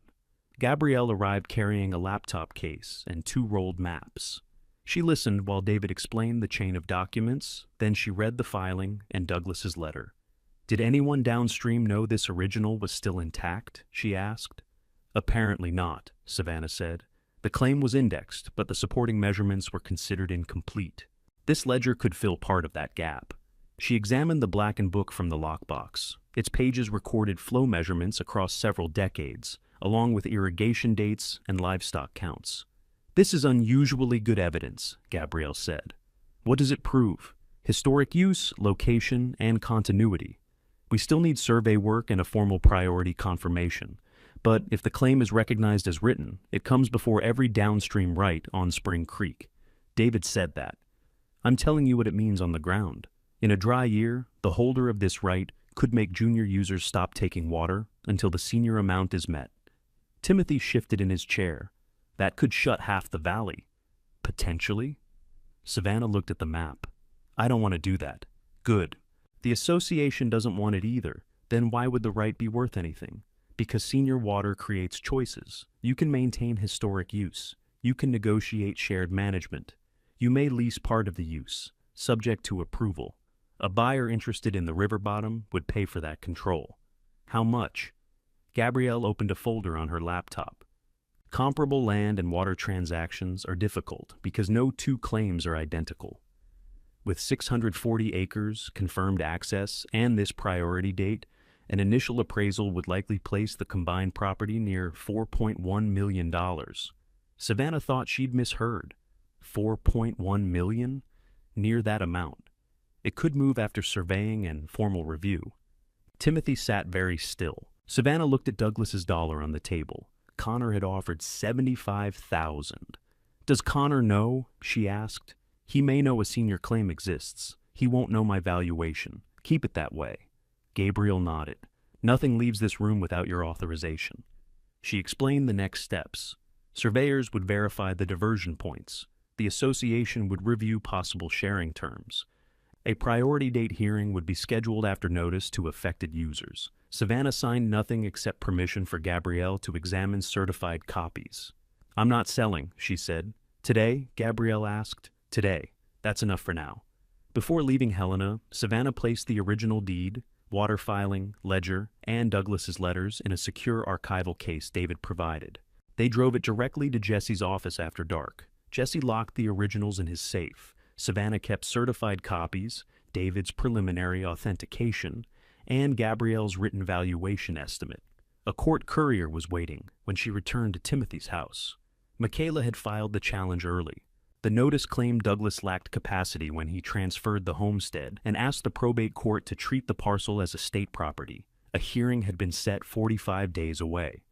Gabrielle arrived carrying a laptop case and 2 rolled maps. She listened while David explained the chain of documents, then she read the filing and Douglas's letter. Did anyone downstream know this original was still intact? She asked. Apparently not, Savannah said. The claim was indexed, but the supporting measurements were considered incomplete. This ledger could fill part of that gap. She examined the blackened book from the lockbox. Its pages recorded flow measurements across several decades, along with irrigation dates and livestock counts. This is unusually good evidence, Gabrielle said. What does it prove? Historic use, location, and continuity. We still need survey work and a formal priority confirmation. But if the claim is recognized as written, it comes before every downstream right on Spring Creek. David said that. I'm telling you what it means on the ground. In a dry year, the holder of this right could make junior users stop taking water until the senior amount is met. Timothy shifted in his chair. That could shut half the valley. Potentially? Savannah looked at the map. I don't want to do that. Good. The association doesn't want it either. Then why would the right be worth anything? Because senior water creates choices. You can maintain historic use. You can negotiate shared management. You may lease part of the use, subject to approval. A buyer interested in the river bottom would pay for that control. How much? Gabrielle opened a folder on her laptop. Comparable land and water transactions are difficult because no two claims are identical. With 640 acres, confirmed access, and this priority date, an initial appraisal would likely place the combined property near $4.1 million. Savannah thought she'd misheard. $4.1 million? Near that amount. It could move after surveying and formal review. Timothy sat very still. Savannah looked at Douglas's dollar on the table. Connor had offered $75,000. Does Connor know? She asked. He may know a senior claim exists. He won't know my valuation. Keep it that way. Gabriel nodded. Nothing leaves this room without your authorization. She explained the next steps. Surveyors would verify the diversion points. The association would review possible sharing terms. A priority date hearing would be scheduled after notice to affected users. Savannah signed nothing except permission for Gabrielle to examine certified copies. I'm not selling, she said. Today? Gabrielle asked. Today. That's enough for now. Before leaving Helena, Savannah placed the original deed, water filing, ledger, and Douglas's letters in a secure archival case David provided. They drove it directly to Jesse's office after dark. Jesse locked the originals in his safe. Savannah kept certified copies, David's preliminary authentication, and Gabrielle's written valuation estimate. A court courier was waiting when she returned to Timothy's house. Michaela had filed the challenge early. The notice claimed Douglas lacked capacity when he transferred the homestead and asked the probate court to treat the parcel as estate property. A hearing had been set 45 days away.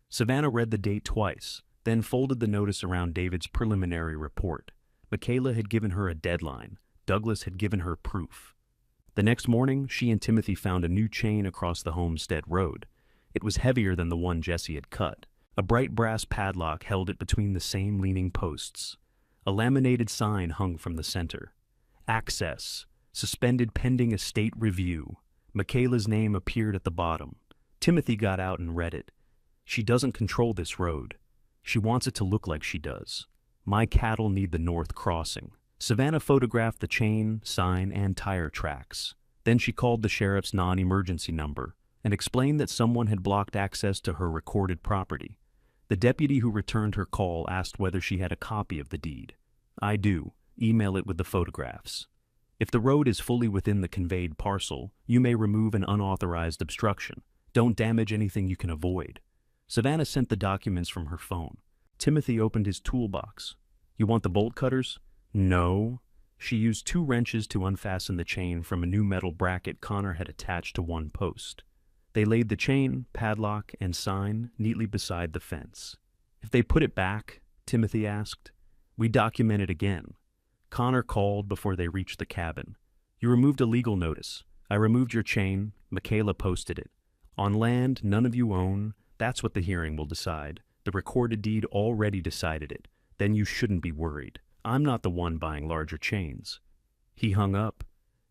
Savannah read the date twice, then folded the notice around David's preliminary report. Michaela had given her a deadline. Douglas had given her proof. The next morning, she and Timothy found a new chain across the Homestead Road. It was heavier than the one Jesse had cut. A bright brass padlock held it between the same leaning posts. A laminated sign hung from the center. Access. Suspended pending estate review. Michaela's name appeared at the bottom. Timothy got out and read it. She doesn't control this road. She wants it to look like she does. My cattle need the north crossing. Savannah photographed the chain, sign, and tire tracks. Then she called the sheriff's non-emergency number and explained that someone had blocked access to her recorded property. The deputy who returned her call asked whether she had a copy of the deed. I do. Email it with the photographs. If the road is fully within the conveyed parcel, you may remove an unauthorized obstruction. Don't damage anything you can avoid. Savannah sent the documents from her phone. Timothy opened his toolbox. You want the bolt cutters? No. She used 2 wrenches to unfasten the chain from a new metal bracket Connor had attached to one post. They laid the chain, padlock, and sign neatly beside the fence. If they put it back, Timothy asked. We document it again. Connor called before they reached the cabin. You removed a legal notice. I removed your chain. Michaela posted it. On land none of you own, that's what the hearing will decide. The recorded deed already decided it. Then you shouldn't be worried. I'm not the one buying larger chains. He hung up.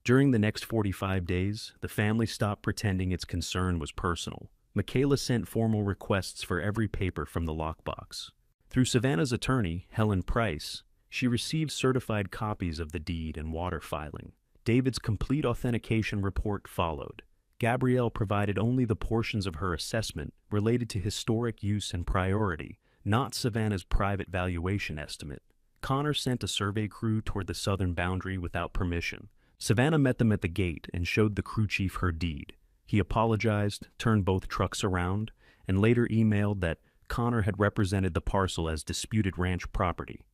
During the next 45 days, the family stopped pretending its concern was personal. Michaela sent formal requests for every paper from the lockbox. Through Savannah's attorney, Helen Price, she received certified copies of the deed and water filing. David's complete authentication report followed. Gabrielle provided only the portions of her assessment related to historic use and priority, not Savannah's private valuation estimate. Connor sent a survey crew toward the southern boundary without permission. Savannah met them at the gate and showed the crew chief her deed. He apologized, turned both trucks around, and later emailed that Connor had represented the parcel as disputed ranch property.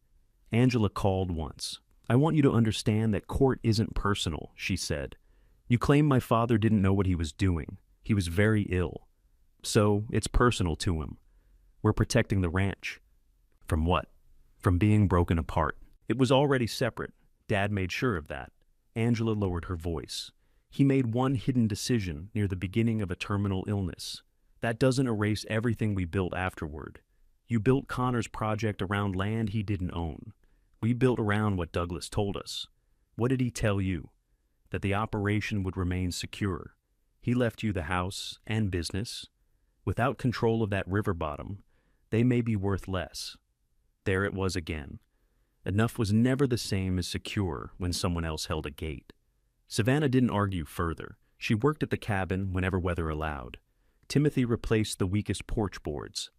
Angela called once. I want you to understand that court isn't personal, she said. You claim my father didn't know what he was doing. He was very ill. So it's personal to him. We're protecting the ranch. From what? From being broken apart. It was already separate. Dad made sure of that. Angela lowered her voice. He made one hidden decision near the beginning of a terminal illness. That doesn't erase everything we built afterward. You built Connor's project around land he didn't own. We built around what Douglas told us. What did he tell you? That the operation would remain secure. He left you the house and business. Without control of that river bottom, they may be worth less. There it was again. Enough was never the same as secure when someone else held a gate. Savannah didn't argue further. She worked at the cabin whenever weather allowed. Timothy replaced the weakest porch boards.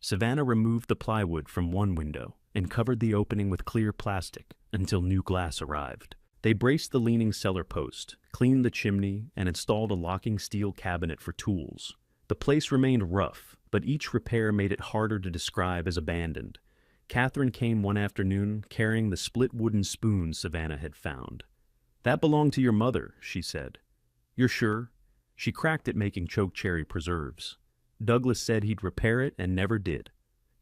Savannah removed the plywood from one window and covered the opening with clear plastic until new glass arrived. They braced the leaning cellar post, cleaned the chimney, and installed a locking steel cabinet for tools. The place remained rough, but each repair made it harder to describe as abandoned. Catherine came one afternoon carrying the split wooden spoon Savannah had found. "That belonged to your mother," she said. "You're sure?" She cracked it making choke cherry preserves. Douglas said he'd repair it and never did.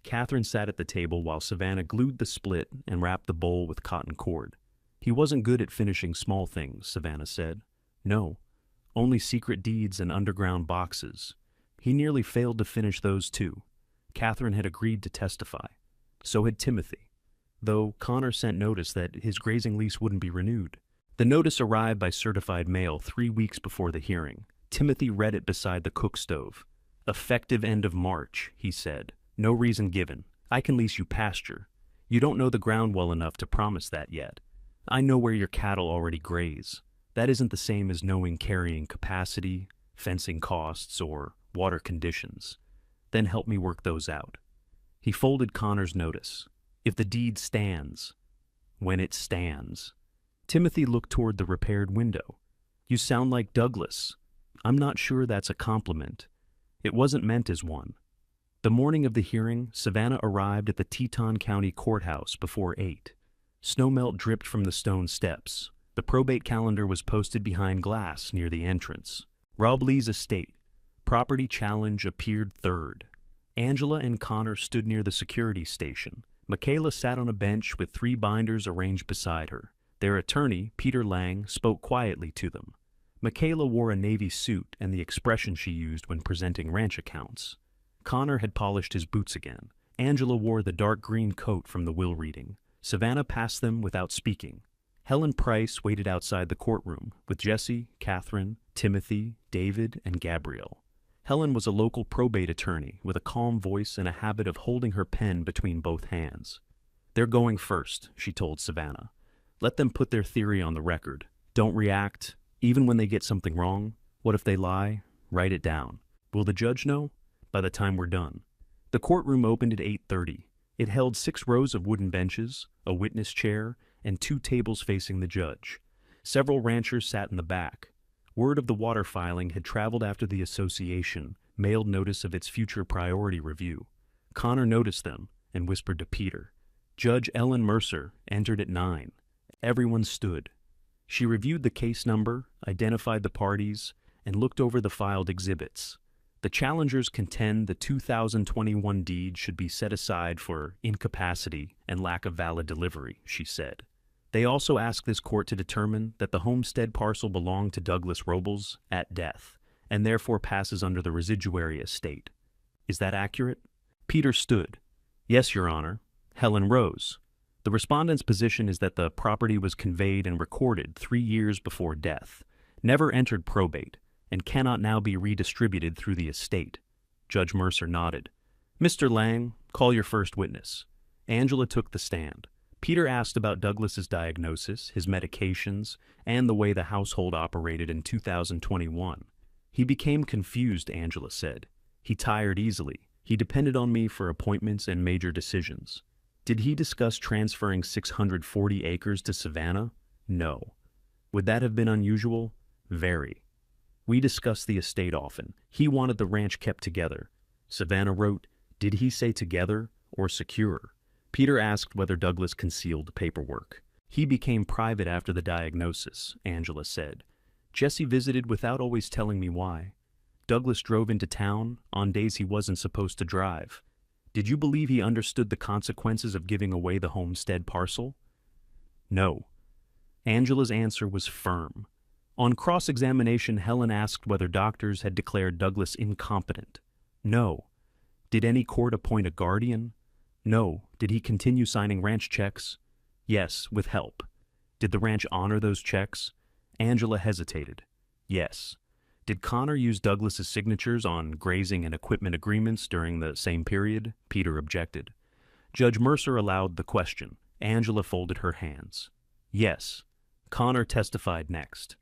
Catherine sat at the table while Savannah glued the split and wrapped the bowl with cotton cord. "He wasn't good at finishing small things," Savannah said. "No, only secret deeds and underground boxes. He nearly failed to finish those too." Catherine had agreed to testify. So had Timothy, though Connor sent notice that his grazing lease wouldn't be renewed. The notice arrived by certified mail 3 weeks before the hearing. Timothy read it beside the cook stove. "Effective end of March," he said. "No reason given. I can lease you pasture. You don't know the ground well enough to promise that yet. I know where your cattle already graze. That isn't the same as knowing carrying capacity, fencing costs, or water conditions. Then help me work those out." He folded Connor's notice. "If the deed stands." When it stands. Timothy looked toward the repaired window. "You sound like Douglas." "I'm not sure that's a compliment." It wasn't meant as one. The morning of the hearing, Savannah arrived at the Teton County Courthouse before 8. Snowmelt dripped from the stone steps. The probate calendar was posted behind glass near the entrance. Rob Lee's estate. Property challenge appeared third. Angela and Connor stood near the security station. Michaela sat on a bench with 3 binders arranged beside her. Their attorney, Peter Lang, spoke quietly to them. Michaela wore a navy suit and the expression she used when presenting ranch accounts. Connor had polished his boots again. Angela wore the dark green coat from the will reading. Savannah passed them without speaking. Helen Price waited outside the courtroom with Jesse, Catherine, Timothy, David, and Gabrielle. Helen was a local probate attorney with a calm voice and a habit of holding her pen between both hands. "They're going first," she told Savannah. "Let them put their theory on the record. Don't react, even when they get something wrong. What if they lie? Write it down. Will the judge know? By the time we're done." The courtroom opened at 8:30. It held 6 rows of wooden benches, a witness chair, and 2 tables facing the judge. Several ranchers sat in the back. Word of the water filing had traveled after the association mailed notice of its future priority review. Connor noticed them and whispered to Peter. Judge Ellen Mercer entered at 9. Everyone stood. She reviewed the case number, identified the parties, and looked over the filed exhibits. The challengers contend the 2021 deed should be set aside for incapacity and lack of valid delivery, she said. They also ask this court to determine that the homestead parcel belonged to Douglas Robles at death, and therefore passes under the residuary estate. Is that accurate? Peter stood. Yes, Your Honor. Helen rose. The respondent's position is that the property was conveyed and recorded 3 years before death, never entered probate, and cannot now be redistributed through the estate. Judge Mercer nodded. Mr. Lang, call your first witness. Angela took the stand. Peter asked about Douglas's diagnosis, his medications, and the way the household operated in 2021. He became confused, Angela said. He tired easily. He depended on me for appointments and major decisions. Did he discuss transferring 640 acres to Savannah? No. Would that have been unusual? Very. We discussed the estate often. He wanted the ranch kept together. Savannah wrote, did he say together or secure? Peter asked whether Douglas concealed paperwork. He became private after the diagnosis, Angela said. Jesse visited without always telling me why. Douglas drove into town on days he wasn't supposed to drive. Did you believe he understood the consequences of giving away the homestead parcel? No. Angela's answer was firm. On cross-examination, Helen asked whether doctors had declared Douglas incompetent. No. Did any court appoint a guardian? No. Did he continue signing ranch checks? Yes, with help. Did the ranch honor those checks? Angela hesitated. Yes. Did Connor use Douglas's signatures on grazing and equipment agreements during the same period? Peter objected. Judge Mercer allowed the question. Angela folded her hands. Yes. Connor testified next.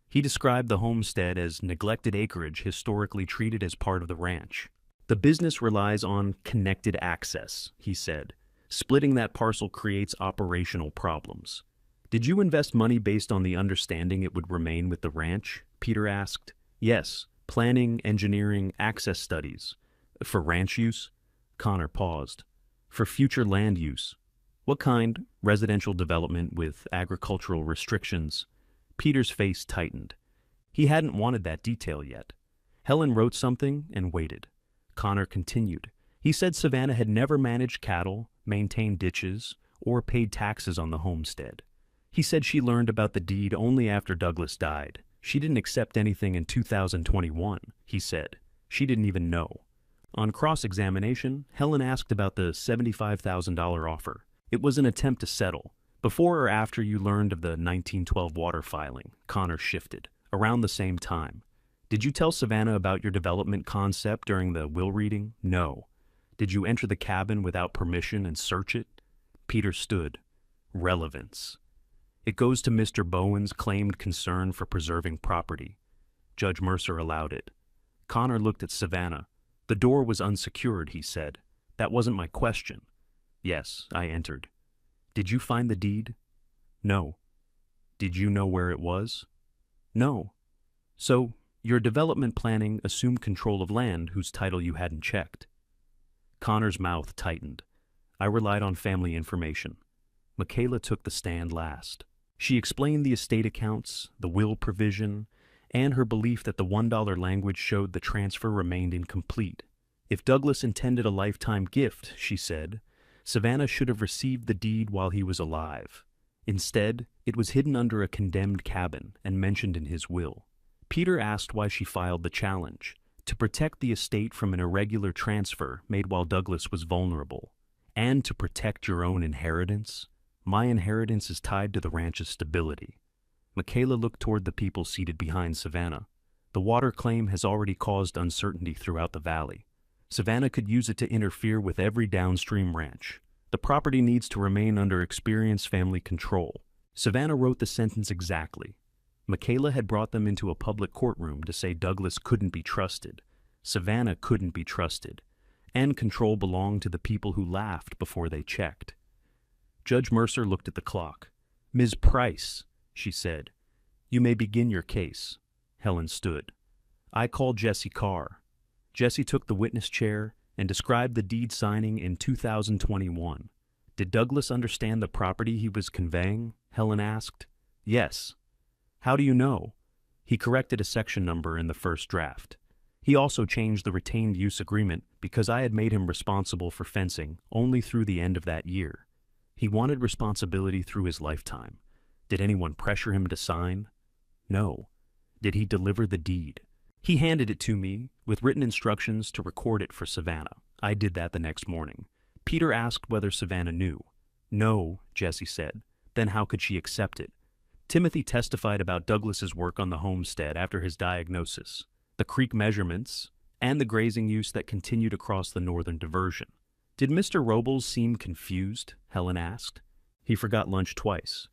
He described the homestead as neglected acreage historically treated as part of the ranch. The business relies on connected access, he said. Splitting that parcel creates operational problems. Did you invest money based on the understanding it would remain with the ranch? Peter asked. Yes. Planning, engineering, access studies. For ranch use? Connor paused. For future land use. What kind? Residential development with agricultural restrictions. Peter's face tightened. He hadn't wanted that detail yet. Helen wrote something and waited. Connor continued. He said Savannah had never managed cattle, maintained ditches, or paid taxes on the homestead. He said she learned about the deed only after Douglas died. She didn't accept anything in 2021, he said. She didn't even know. On cross-examination, Helen asked about the $75,000 offer. It was an attempt to settle. Before or after you learned of the 1912 water filing, Connor shifted. Around the same time. Did you tell Savannah about your development concept during the will reading? No. Did you enter the cabin without permission and search it? Peter stood. Relevance. It goes to Mr. Bowen's claimed concern for preserving property. Judge Mercer allowed it. Connor looked at Savannah. The door was unsecured, he said. That wasn't my question. Yes, I entered. Did you find the deed? No. Did you know where it was? No. So, your development planning assumed control of land whose title you hadn't checked. Connor's mouth tightened. I relied on family information. Michaela took the stand last. She explained the estate accounts, the will provision, and her belief that the $1 language showed the transfer remained incomplete. If Douglas intended a lifetime gift, she said, Savannah should have received the deed while he was alive. Instead, it was hidden under a condemned cabin and mentioned in his will. Peter asked why she filed the challenge, to protect the estate from an irregular transfer made while Douglas was vulnerable, and to protect your own inheritance. My inheritance is tied to the ranch's stability. Michaela looked toward the people seated behind Savannah. The water claim has already caused uncertainty throughout the valley. Savannah could use it to interfere with every downstream ranch. The property needs to remain under experienced family control. Savannah wrote the sentence exactly. Michaela had brought them into a public courtroom to say Douglas couldn't be trusted. Savannah couldn't be trusted. And control belonged to the people who laughed before they checked. Judge Mercer looked at the clock. Ms. Price, she said, you may begin your case. Helen stood. I called Jesse Carr. Jesse took the witness chair and described the deed signing in 2021. Did Douglas understand the property he was conveying? Helen asked. Yes. How do you know? He corrected a section number in the first draft. He also changed the retained use agreement because I had made him responsible for fencing only through the end of that year. He wanted responsibility through his lifetime. Did anyone pressure him to sign? No. Did he deliver the deed? He handed it to me with written instructions to record it for Savannah. I did that the next morning. Peter asked whether Savannah knew. No, Jesse said. Then how could she accept it? Timothy testified about Douglas's work on the homestead after his diagnosis, the creek measurements, and the grazing use that continued across the northern diversion. Did Mr. Robles seem confused? Helen asked. He forgot lunch twice.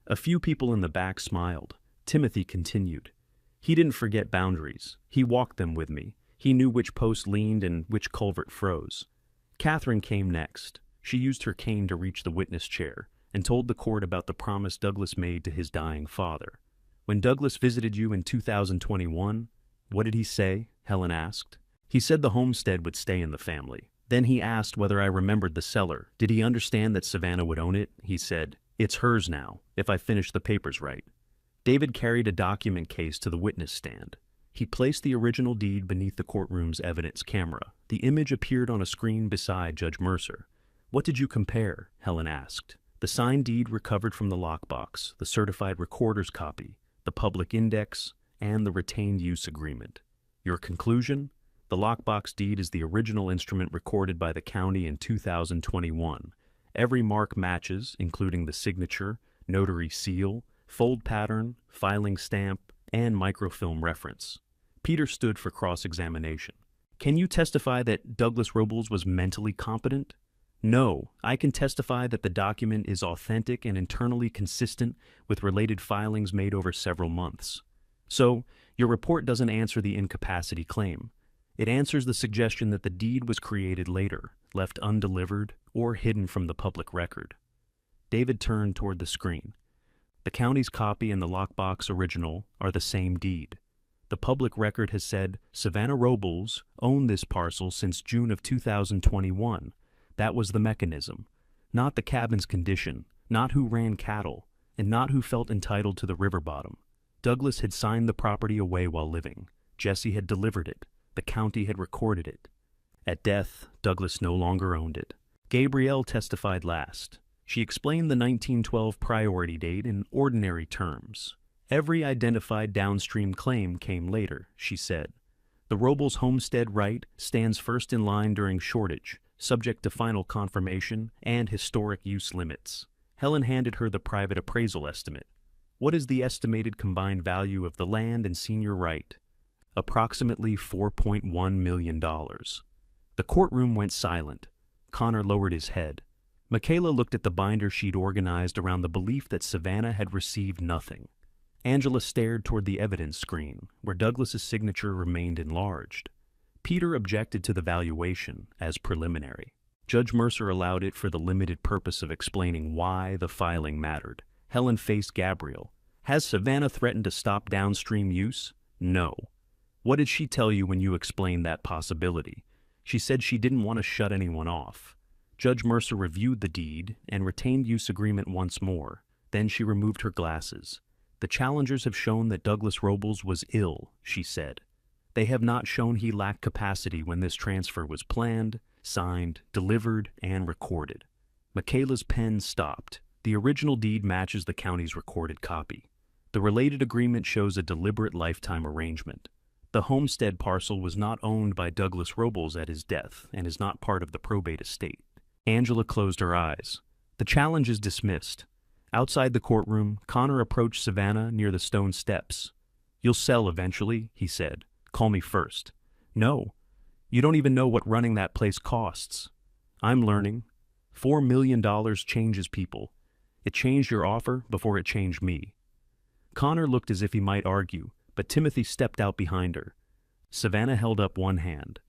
A few people in the back smiled. Timothy continued. He didn't forget boundaries. He walked them with me. He knew which post leaned and which culvert froze. Catherine came next. She used her cane to reach the witness chair and told the court about the promise Douglas made to his dying father. When Douglas visited you in 2021, what did he say? Helen asked. He said the homestead would stay in the family. Then he asked whether I remembered the cellar. Did he understand that Savannah would own it? He said, it's hers now, if I finish the papers right. David carried a document case to the witness stand. He placed the original deed beneath the courtroom's evidence camera. The image appeared on a screen beside Judge Mercer. What did you compare? Helen asked. The signed deed recovered from the lockbox, the certified recorder's copy, the public index, and the retained use agreement. Your conclusion? The lockbox deed is the original instrument recorded by the county in 2021. Every mark matches, including the signature, notary seal, fold pattern, filing stamp, and microfilm reference. Peter stood for cross-examination. Can you testify that Douglas Robles was mentally competent? No, I can testify that the document is authentic and internally consistent with related filings made over several months. So, your report doesn't answer the incapacity claim. It answers the suggestion that the deed was created later, left undelivered, or hidden from the public record. David turned toward the screen. The county's copy and the lockbox original are the same deed. The public record has said Savannah Robles owned this parcel since June of 2021. That was the mechanism. Not the cabin's condition, not who ran cattle, and not who felt entitled to the river bottom. Douglas had signed the property away while living. Jesse had delivered it. The county had recorded it. At death, Douglas no longer owned it. Gabrielle testified last. She explained the 1912 priority date in ordinary terms. Every identified downstream claim came later, she said. The Robles homestead right stands first in line during shortage, subject to final confirmation and historic use limits. Helen handed her the private appraisal estimate. What is the estimated combined value of the land and senior right? Approximately $4.1 million. The courtroom went silent. Connor lowered his head. Michaela looked at the binder she'd organized around the belief that Savannah had received nothing. Angela stared toward the evidence screen, where Douglas's signature remained enlarged. Peter objected to the valuation as preliminary. Judge Mercer allowed it for the limited purpose of explaining why the filing mattered. Helen faced Gabrielle. Has Savannah threatened to stop downstream use? No. What did she tell you when you explained that possibility? She said she didn't want to shut anyone off. Judge Mercer reviewed the deed and retained use agreement once more. Then she removed her glasses. The challengers have shown that Douglas Robles was ill, she said. They have not shown he lacked capacity when this transfer was planned, signed, delivered, and recorded. Michaela's pen stopped. The original deed matches the county's recorded copy. The related agreement shows a deliberate lifetime arrangement. The homestead parcel was not owned by Douglas Robles at his death and is not part of the probate estate. Angela closed her eyes. The challenge is dismissed. Outside the courtroom, Connor approached Savannah near the stone steps. You'll sell eventually, he said. Call me first. No. You don't even know what running that place costs. I'm learning. $4 million changes people. It changed your offer before it changed me. Connor looked as if he might argue, but Timothy stepped out behind her. Savannah held up one hand.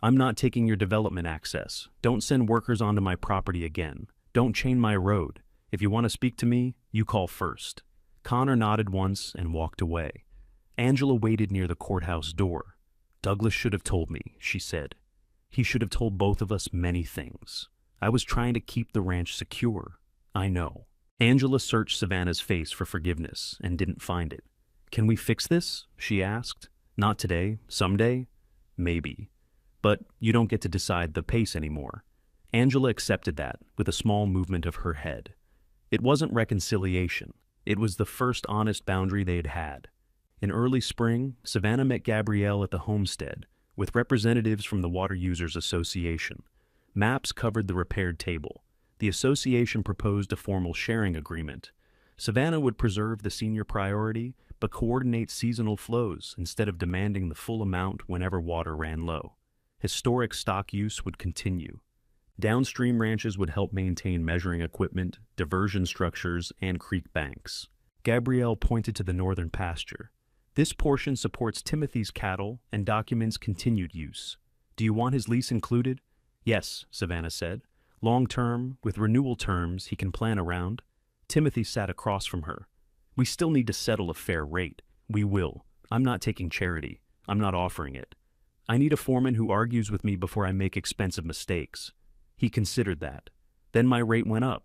I'm not taking your development access. Don't send workers onto my property again. Don't chain my road. If you want to speak to me, you call first. Connor nodded once and walked away. Angela waited near the courthouse door. Douglas should have told me, she said. He should have told both of us many things. I was trying to keep the ranch secure. I know. Angela searched Savannah's face for forgiveness and didn't find it. Can we fix this? She asked. Not today. Someday? Maybe. But you don't get to decide the pace anymore. Angela accepted that with a small movement of her head. It wasn't reconciliation. It was the first honest boundary they had had. In early spring, Savannah met Gabrielle at the homestead with representatives from the Water Users Association. Maps covered the repaired table. The association proposed a formal sharing agreement. Savannah would preserve the senior priority, but coordinate seasonal flows instead of demanding the full amount whenever water ran low. Historic stock use would continue. Downstream ranches would help maintain measuring equipment, diversion structures, and creek banks. Gabrielle pointed to the northern pasture. This portion supports Timothy's cattle and documents continued use. Do you want his lease included? Yes, Savannah said. Long-term, with renewal terms he can plan around. Timothy sat across from her. We still need to settle a fair rate. We will. I'm not taking charity. I'm not offering it. I need a foreman who argues with me before I make expensive mistakes. He considered that. Then my rate went up.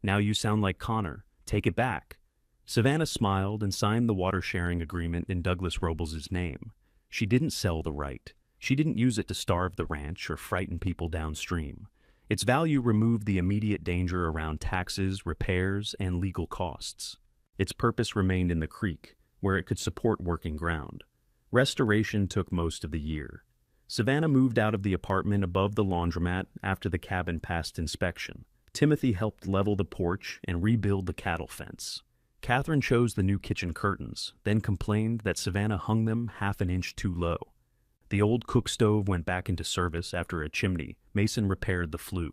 Now you sound like Connor. Take it back. Savannah smiled and signed the water-sharing agreement in Douglas Robles' name. She didn't sell the right. She didn't use it to starve the ranch or frighten people downstream. Its value removed the immediate danger around taxes, repairs, and legal costs. Its purpose remained in the creek, where it could support working ground. Restoration took most of the year. Savannah moved out of the apartment above the laundromat after the cabin passed inspection. Timothy helped level the porch and rebuild the cattle fence. Catherine chose the new kitchen curtains, then complained that Savannah hung them half an inch too low. The old cook stove went back into service after a chimney. Mason repaired the flue.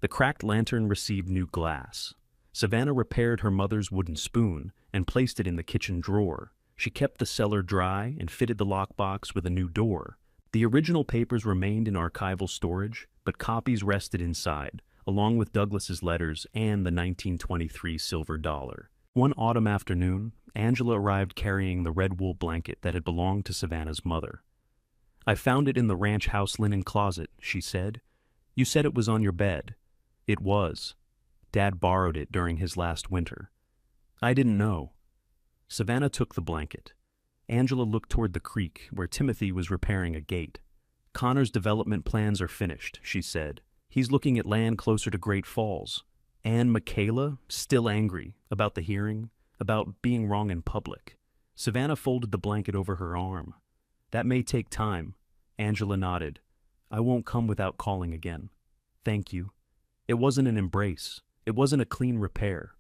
The cracked lantern received new glass. Savannah repaired her mother's wooden spoon and placed it in the kitchen drawer. She kept the cellar dry and fitted the lockbox with a new door. The original papers remained in archival storage, but copies rested inside, along with Douglas's letters and the 1923 silver dollar. One autumn afternoon, Angela arrived carrying the red wool blanket that had belonged to Savannah's mother. "I found it in the ranch house linen closet," she said. "You said it was on your bed." "It was. Dad borrowed it during his last winter." "I didn't know." Savannah took the blanket. Angela looked toward the creek where Timothy was repairing a gate. "Connor's development plans are finished," she said. "He's looking at land closer to Great Falls." And Michaela, still angry about the hearing, about being wrong in public. Savannah folded the blanket over her arm. "That may take time." Angela nodded. "I won't come without calling again." "Thank you." It wasn't an embrace. It wasn't a clean repair.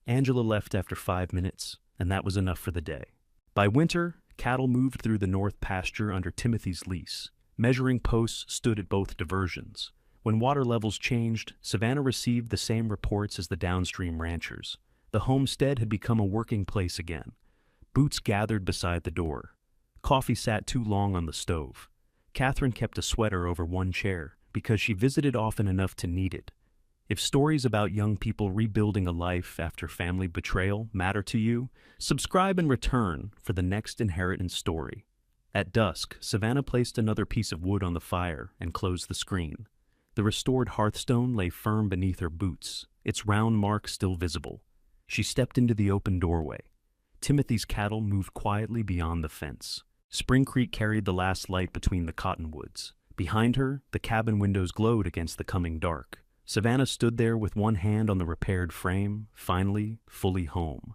Angela left after 5 minutes, and that was enough for the day. By winter, cattle moved through the north pasture under Timothy's lease. Measuring posts stood at both diversions. When water levels changed, Savannah received the same reports as the downstream ranchers. The homestead had become a working place again. Boots gathered beside the door. Coffee sat too long on the stove. Catherine kept a sweater over one chair because she visited often enough to need it. If stories about young people rebuilding a life after family betrayal matter to you, subscribe and return for the next inheritance story. At dusk, Savannah placed another piece of wood on the fire and closed the screen. The restored hearthstone lay firm beneath her boots, its round mark still visible. She stepped into the open doorway. Timothy's cattle moved quietly beyond the fence. Spring Creek carried the last light between the cottonwoods. Behind her, the cabin windows glowed against the coming dark. Savannah stood there with one hand on the repaired frame, finally, fully home.